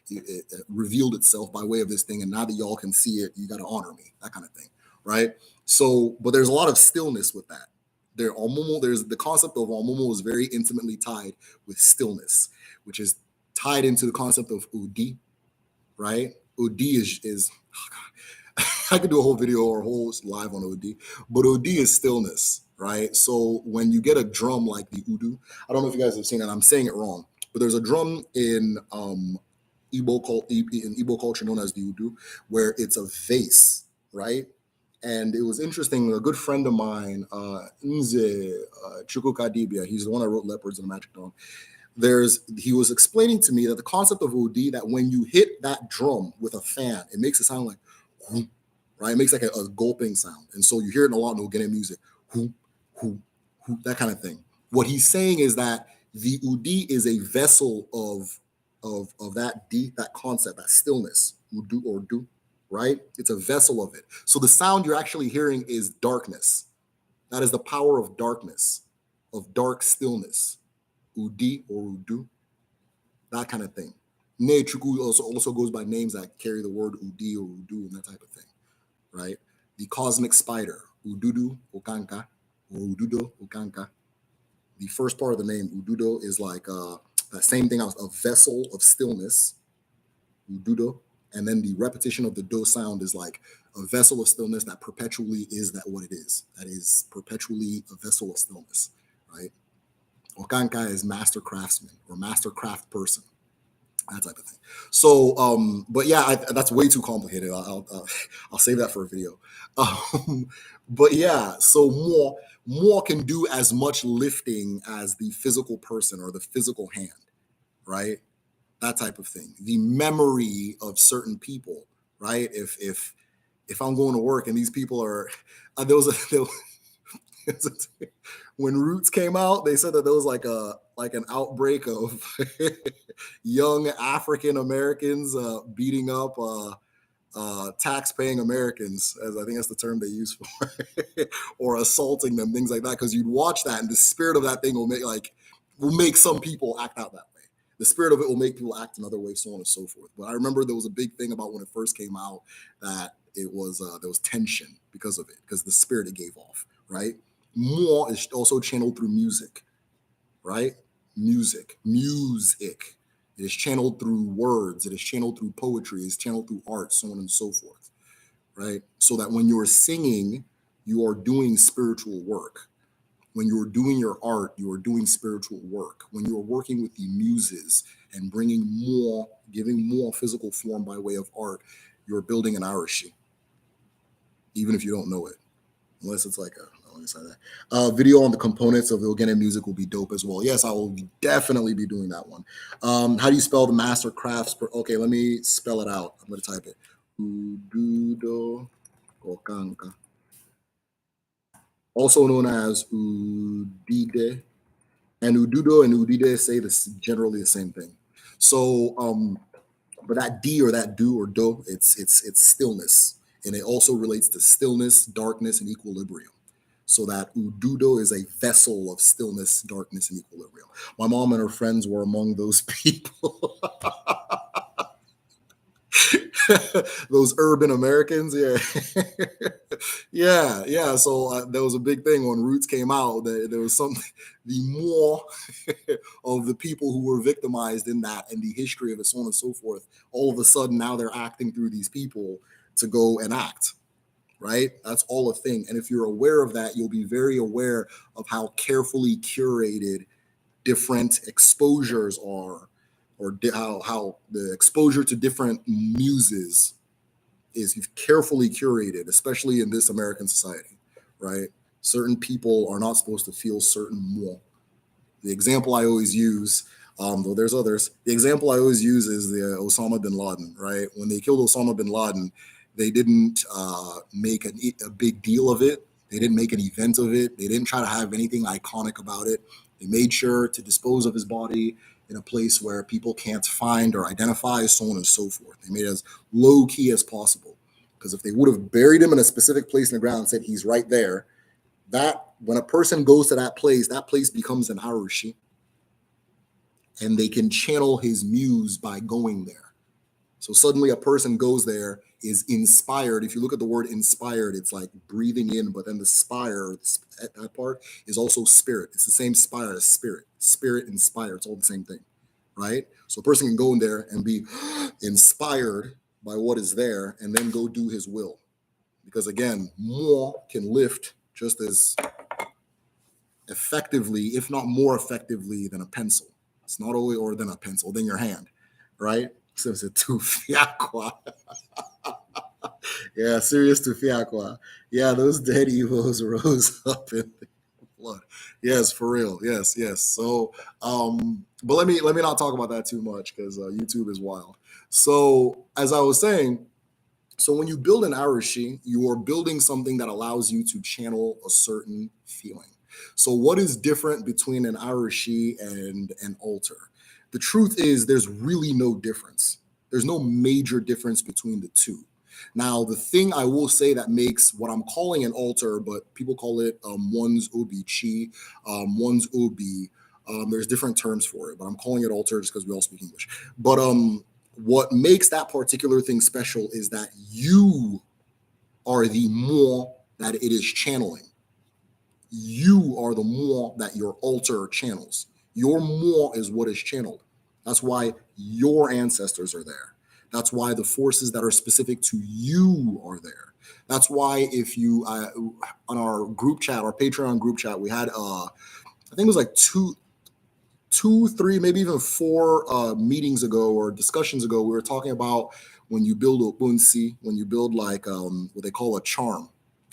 it revealed itself by way of this thing, and now that y'all can see it, you got to honor me, that kind of thing, right? So, but there's a lot of stillness with that. There's the concept of Omomo is very intimately tied with stillness, which is tied into the concept of Udi, right? Udi is oh God, I could do a whole video or a whole live on Udi, but Udi is stillness, right? So when you get a drum like the Udu, I don't know if you guys have seen it, I'm saying it wrong, but there's a drum in in Igbo culture known as the Udu, where it's a vase, right? And it was interesting. A good friend of mine, Nze Chukwukadibia, he's the one that wrote Leopards and the Magic Dawn. He was explaining to me that the concept of OD, that when you hit that drum with a fan, it makes it sound like whoop, right? It makes like a gulping sound. And so you hear it a lot in Ogene music, whoop, whoop, whoop, that kind of thing. What he's saying is that the Udi is a vessel of that D, that concept, that stillness, Udu or do, right? It's a vessel of it. So the sound you're actually hearing is darkness. That is the power of darkness, of dark stillness. Udi or Udu, that kind of thing. Ne Chuku also goes by names that carry the word Udi or Udu and that type of thing, right? The cosmic spider, Ududu Okanka, or Ududo Okanka. The first part of the name, Ududo, is like that same thing, a vessel of stillness, Ududo. And then the repetition of the do sound is like a vessel of stillness that perpetually is that what it is. That is perpetually a vessel of stillness, right? Okanka is master craftsman or master craft person, that type of thing. So, but yeah, that's way too complicated. I'll save that for a video. But yeah, so more can do as much lifting as the physical person or the physical hand, right? That type of thing. The memory of certain people, right? If I'm going to work and these people are, there was when Roots came out, they said that there was like an outbreak of young African Americans beating up tax-paying Americans, as I think that's the term they use for it, or assaulting them, things like that. Because you'd watch that, and the spirit of that thing will make some people act out that way. The spirit of it will make people act another way, so on and so forth. But I remember there was a big thing about when it first came out that it was there was tension because of it, because the spirit it gave off, right? More is also channeled through music, right? Music. It is channeled through words. It is channeled through poetry. It is channeled through art, so on and so forth, right? So that when you're singing, you are doing spiritual work. When you're doing your art, you are doing spiritual work. When you're working with the muses and giving more physical form by way of art, you're building an Arushi, even if you don't know it. Unless it's like video on the components of the Ogene music will be dope as well. Yes, I will definitely be doing that one. How do you spell the master crafts? Okay, let me spell it out. I'm going to type it. Ududo Okanka. Also known as Udide. And Ududo and Udide say this generally the same thing. So, but that D or that do or do, it's stillness. And it also relates to stillness, darkness, and equilibrium. So that Ududo is a vessel of stillness, darkness, and equilibrium. My mom and her friends were among those people. Those urban Americans, yeah. yeah. So there was a big thing when Roots came out. There was something, the more of the people who were victimized in that and the history of it, so on and so forth, all of a sudden now they're acting through these people to go and act, right? That's all a thing. And if you're aware of that, you'll be very aware of how carefully curated different exposures are, or how the exposure to different muses is carefully curated, especially in this American society, right? Certain people are not supposed to feel certain more. The example I always use, though there's others, the example I always use is the Osama bin Laden, right? When they killed Osama bin Laden, they didn't make a big deal of it. They didn't make an event of it. They didn't try to have anything iconic about it. They made sure to dispose of his body in a place where people can't find or identify, so on and so forth. They made it as low key as possible. Because if they would have buried him in a specific place in the ground and said he's right there, that when a person goes to that place becomes an Arushi, and they can channel his muse by going there. So suddenly a person goes there, is inspired. If you look at the word inspired, it's like breathing in, but then the spire, that part is also spirit. It's the same spire as spirit. Spirit, inspired, it's all the same thing, right? So a person can go in there and be inspired by what is there and then go do his will. Because again, more can lift just as effectively, if not more effectively, than a pencil. It's not only or than a pencil, than your hand, right? So it's a tufiakwa. Yeah, serious tufiakwa. Yeah, those dead evils rose up in blood. Yes, for real. Yes, yes. So, but let me not talk about that too much because YouTube is wild. So, as I was saying, so when you build an Arashi, you are building something that allows you to channel a certain feeling. So, what is different between an Arashi and an altar? The truth is, there's really no difference. There's no major difference between the two. Now, the thing I will say that makes what I'm calling an altar, but people call it one's obi chi, one's obi. There's different terms for it, but I'm calling it altar just because we all speak English. But what makes that particular thing special is that you are the more that it is channeling. You are the more that your altar channels. Your more is what is channeled. That's why your ancestors are there. That's why the forces that are specific to you are there. That's why if you on our group chat, our Patreon group chat, we had I think it was like two, three, maybe even four meetings ago or discussions ago, we were talking about when you build Ubunsi, when you build like what they call a charm,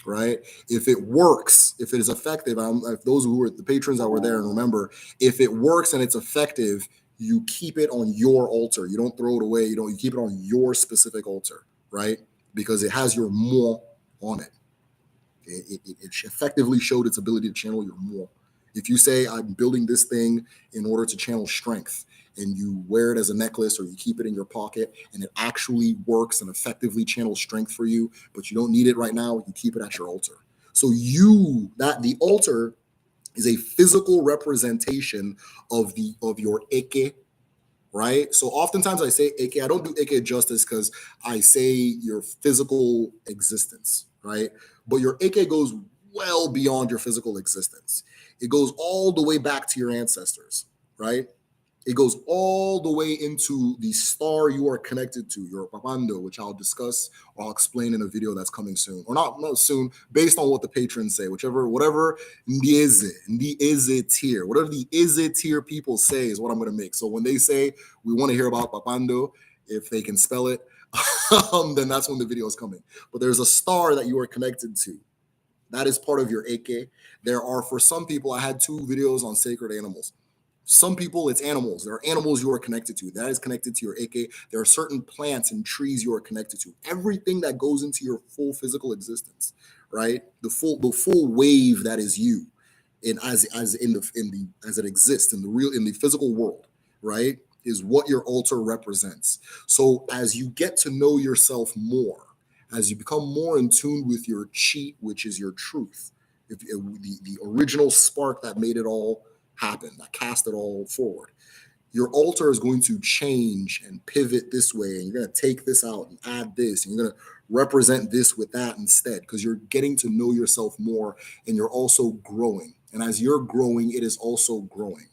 right? If it works, if it is effective, if those who were the patrons that were there and remember, if it works and it's effective, you keep it on your altar. You don't throw it away. You keep it on your specific altar, right? Because it has your more on it. It effectively showed its ability to channel your more. If you say, I'm building this thing in order to channel strength, and you wear it as a necklace or you keep it in your pocket and it actually works and effectively channels strength for you, but you don't need it right now, you keep it at your altar. So the altar is a physical representation of your eke, right? So oftentimes I say eke, I don't do eke justice because I say your physical existence, right? But your eke goes well beyond your physical existence. It goes all the way back to your ancestors, right? It goes all the way into the star you are connected to, your papando, which I'll discuss or I'll explain in a video that's coming soon, or not soon, based on what the patrons say, whatever the tier, whatever the is tier people say is what I'm going to make. So when they say we want to hear about papando, if they can spell it, then that's when the video is coming. But there's a star that you are connected to. That is part of your AK. There are, for some people, I had two videos on sacred animals. Some people, it's animals. There are animals you are connected to. That is connected to your AK. There are certain plants and trees you are connected to. Everything that goes into your full physical existence, right? The full wave that is you, in as in the as it exists in the physical world, right? Is what your altar represents. So as you get to know yourself more, as you become more in tune with your chi, which is your truth, the original spark that made it all happen, that cast it all forward. Your altar is going to change and pivot this way, and you're going to take this out and add this, and you're going to represent this with that instead, because you're getting to know yourself more and you're also growing. And as you're growing, it is also growing.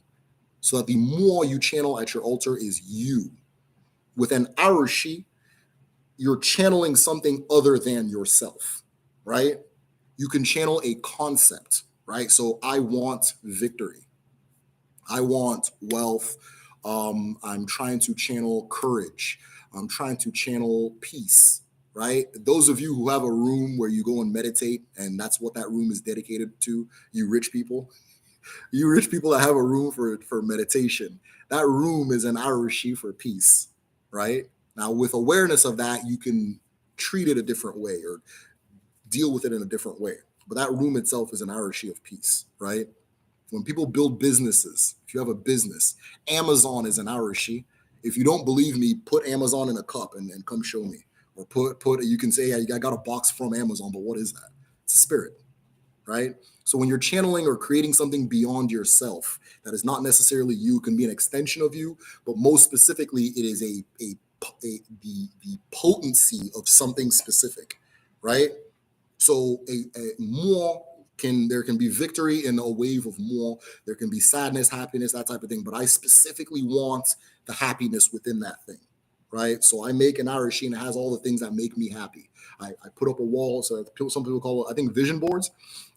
So that the more you channel at your altar is you. With an Arushi, you're channeling something other than yourself, right? You can channel a concept, right? So I want victory. I want wealth. I'm trying to channel courage. I'm trying to channel peace, right? Those of you who have a room where you go and meditate, and that's what that room is dedicated to, you rich people that have a room for meditation, that room is an Arushi for peace, right? Now, with awareness of that, you can treat it a different way or deal with it in a different way. But that room itself is an Arushi of peace, right? When people build businesses, if you have a business, Amazon is an Arashi. If you don't believe me, put Amazon in a cup and come show me. Or you can say, hey, I got a box from Amazon, but what is that? It's a spirit, right? So when you're channeling or creating something beyond yourself, that is not necessarily you, can be an extension of you, but most specifically, it is the potency of something specific, right? So a more there can be victory in a wave of more. There can be sadness, happiness, that type of thing. But I specifically want the happiness within that thing, right? So I make an Arashi and it has all the things that make me happy. I put up a wall. So some people call it, I think, vision boards.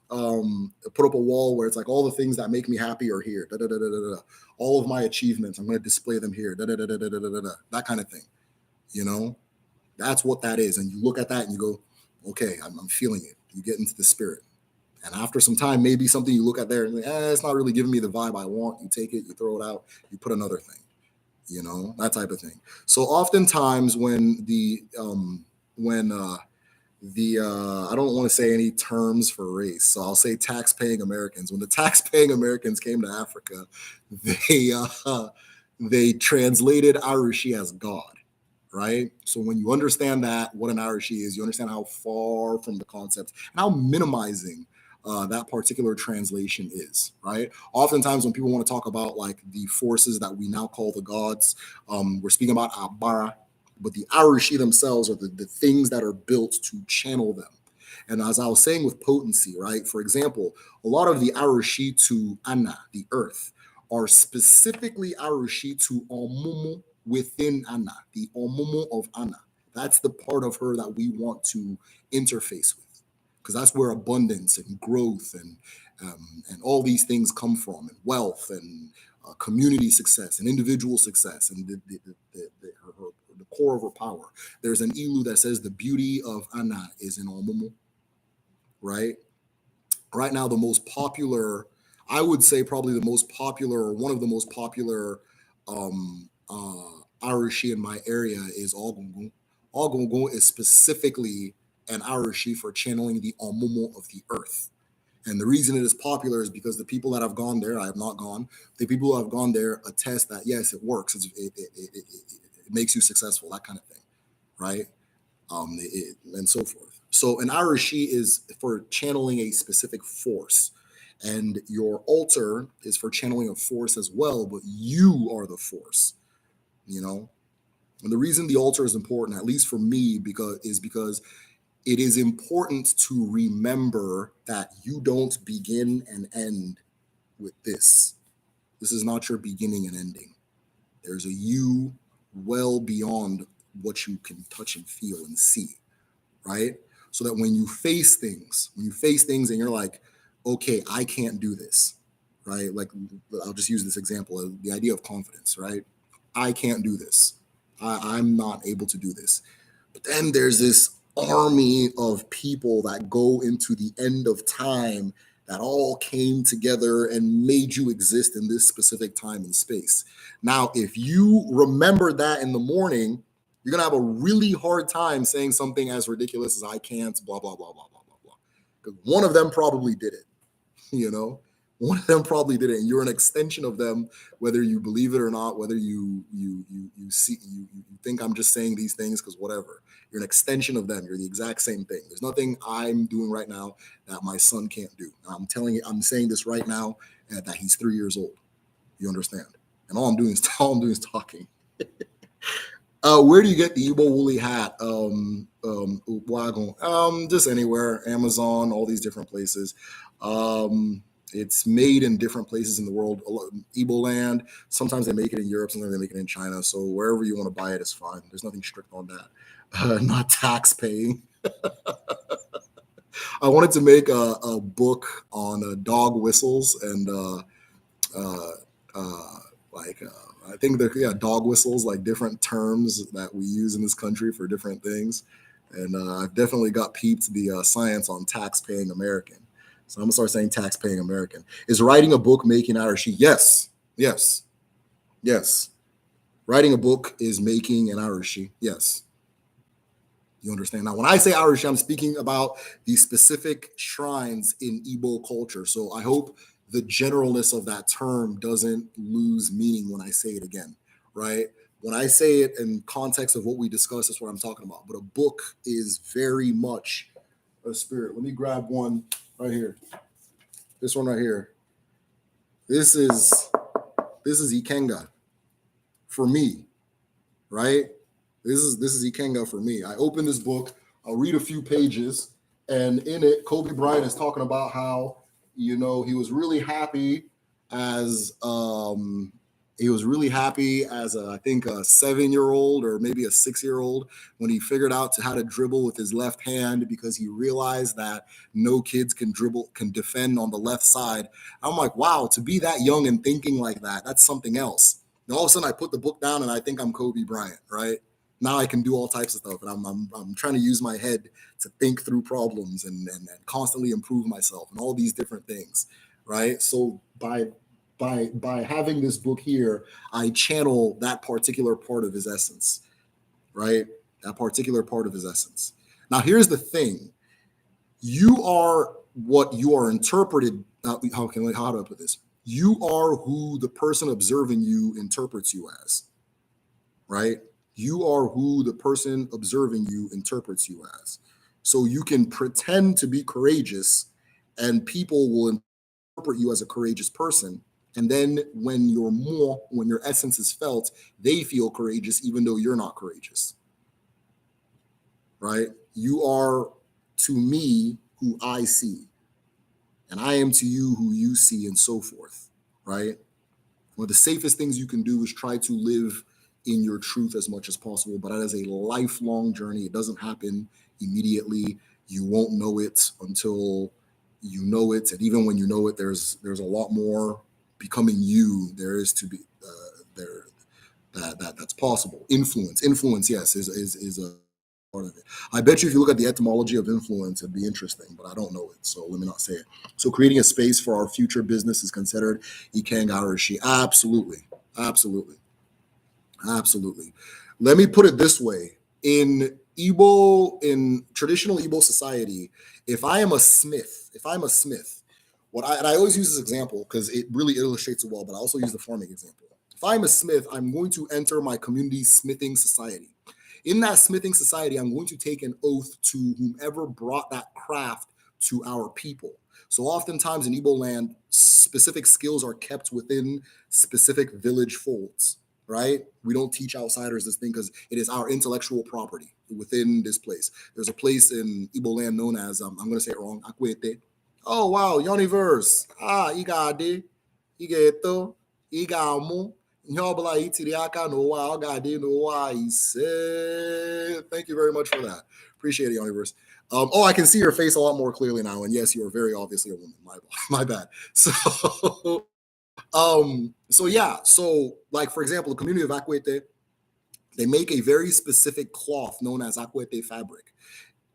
Put up a wall where it's like all the things that make me happy are here. Da, da, da, da, da, da. All of my achievements, I'm going to display them here. Da, da, da, da, da, da, da, da, that kind of thing. You know, that's what that is. And you look at that and you go, okay, I'm feeling it. You get into the spirit. And after some time, maybe something you look at there and like, it's not really giving me the vibe I want. You take it, you throw it out, you put another thing, that type of thing. So oftentimes when I don't want to say any terms for race, so I'll say tax-paying Americans. When the tax-paying Americans came to Africa, they they translated Arushi as God, right? So when you understand that what an Irishi is, you understand how far from the concept and how minimizing that particular translation is, right? Oftentimes when people want to talk about like the forces that we now call the gods, we're speaking about Abara, but the Irishi themselves are the things that are built to channel them. And as I was saying with potency, right? For example, a lot of the Irishi to Anna, the earth, are specifically Irishi to Omumu within Anna, the Omumu of Anna. That's the part of her that we want to interface with, because that's where abundance and growth and all these things come from, and wealth and community success and individual success and the core of her power. There's an ilu that says the beauty of Anna is in Omumu, right? Right now, the most popular, I would say probably the most popular or one of the most popular Arishi in my area is Ogungun. Ogungun is specifically an Arishi for channeling the Omumu of the earth. And the reason it is popular is because the people that have gone there, I have not gone, the people who have gone there attest that, yes, it works. It makes you successful, that kind of thing, right? And so forth. So an Arishi is for channeling a specific force, and your altar is for channeling a force as well, but you are the force, you know. And the reason the altar is important, at least for me, because it is important to remember that you don't begin and end with this. This is not your beginning and ending. There's a you well beyond what you can touch and feel and see, right? So that when you face things and you're like, okay, I can't do this, right? Like, I'll just use this example of the idea of confidence, right? I can't do this. I'm not able to do this. But then there's this army of people that go into the end of time that all came together and made you exist in this specific time and space. Now, if you remember that in the morning, you're gonna have a really hard time saying something as ridiculous as I can't, blah, blah, blah, blah, blah, blah, blah. Because one of them probably did it, you know? One of them probably did it, and you're an extension of them, whether you believe it or not, whether you see you think I'm just saying these things because whatever. You're an extension of them. You're the exact same thing. There's nothing I'm doing right now that my son can't do. I'm saying this right now that he's 3 years old. You understand? And all I'm doing is talking. Where do you get the Igbo woolly hat? Wagon. Just anywhere, Amazon, all these different places. It's made in different places in the world. Igbo land. Sometimes they make it in Europe. Sometimes they make it in China. So wherever you want to buy it is fine. There's nothing strict on that. Not tax paying. I wanted to make a book on dog whistles and I think that dog whistles, like different terms that we use in this country for different things. And I've definitely got peeped the science on tax-paying American. So I'm gonna start saying tax-paying American. Is writing a book making Irish? Yes, yes, yes. Writing a book is making an Irish. Yes. You understand? Now, when I say Irish, I'm speaking about the specific shrines in Igbo culture. So I hope the generalness of that term doesn't lose meaning when I say it again, right? When I say it in context of what we discussed, that's what I'm talking about. But a book is very much a spirit. Let me grab one right here. This one right here. This is Ikenga for me, right? This is Ikenga for me. I open this book, I'll read a few pages, and in it, Kobe Bryant is talking about how, he was really happy as I think a 7-year-old or maybe a 6-year-old when he figured out how to dribble with his left hand because he realized that no kids can defend on the left side. I'm like, wow, to be that young and thinking like that, that's something else. And all of a sudden I put the book down and I think I'm Kobe Bryant, right? Now I can do all types of stuff, and I'm trying to use my head to think through problems and constantly improve myself and all these different things, right? So by having this book here, I channel that particular part of his essence, right? That particular part of his essence. Now, here's the thing: you are what you are interpreted. How do I put this? You are who the person observing you interprets you as, right? You are who the person observing you interprets you as. So you can pretend to be courageous, and people will interpret you as a courageous person. And then when your essence is felt, they feel courageous, even though you're not courageous, right? You are to me who I see, and I am to you who you see, and so forth, right? One of the safest things you can do is try to live in your truth as much as possible, but that is a lifelong journey. It doesn't happen immediately. You won't know it until you know it, and even when you know it, there's a lot more becoming you there is to be there that's possible. Influence, yes, is a part of it. I bet you if you look at the etymology of influence, it'd be interesting, but I don't know it, so let me not say it. So creating a space for our future business is considered Ikenga Arushi. Absolutely, absolutely, absolutely. Let me put it this way: in traditional Igbo society, if I'm a smith, and I always use this example because it really illustrates it well, but I also use the farming example. If I'm a smith, I'm going to enter my community's smithing society. In that smithing society, I'm going to take an oath to whomever brought that craft to our people. So oftentimes in Igbo land, specific skills are kept within specific village folds, right? We don't teach outsiders this thing because it is our intellectual property within this place. There's a place in Igbo land known as, I'm going to say it wrong, Akwete. Oh, wow, Universe. Igade, Igeto, Igamu. Ihe ọbụla itiri aka n'ụwa ọ ga-adị n'ụwa ise. Thank you very much for that. Appreciate it, Universe. Oh, I can see your face a lot more clearly now. And yes, you are very obviously a woman. My bad. So yeah. So, like for example, the community of Akwete, they make a very specific cloth known as Akwete fabric.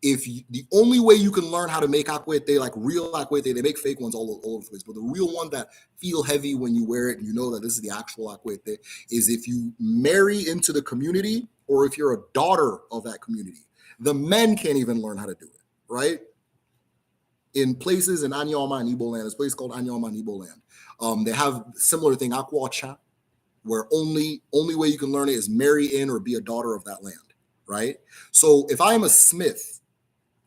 The only way you can learn how to make akwete, like real akwete, they make fake ones all over the place, but the real one that feel heavy when you wear it and you know that this is the actual akwete is if you marry into the community or if you're a daughter of that community. The men can't even learn how to do it, right? In places in Anyama and Igbo land, there's a place called Anyama and Igbo land. They have similar thing, Akwacha, where only way you can learn it is marry in or be a daughter of that land, right? So if I'm a smith,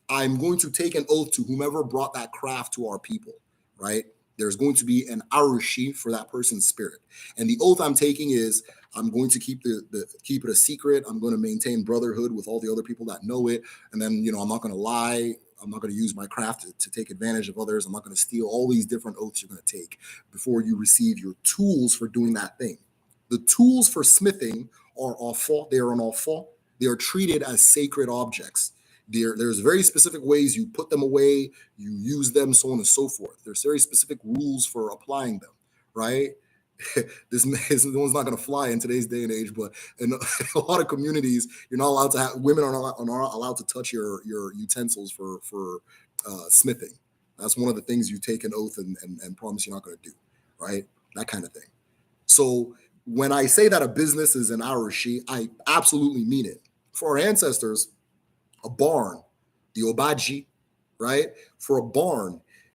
I'm going to take an oath to whomever brought that craft to our people, right? There's going to be an arushi for that person's spirit. And the oath I'm taking is I'm going to keep keep it a secret. I'm going to maintain brotherhood with all the other people that know it. And then, I'm not going to lie. I'm not going to use my craft to take advantage of others. I'm not going to steal. All these different oaths you're going to take before you receive your tools for doing that thing. The tools for smithing are awful. They are an awful. They are treated as sacred objects. There's very specific ways you put them away, you use them, so on and so forth. There's very specific rules for applying them, right? This one's not going to fly in today's day and age, but in a lot of communities, you're not allowed to have, women are not allowed to touch your utensils for smithing. That's one of the things you take an oath and promise you're not going to do, right? That kind of thing. So when I say that a business is an arushi, I absolutely mean it. For our ancestors, a barn, the obaji, right? For a barn,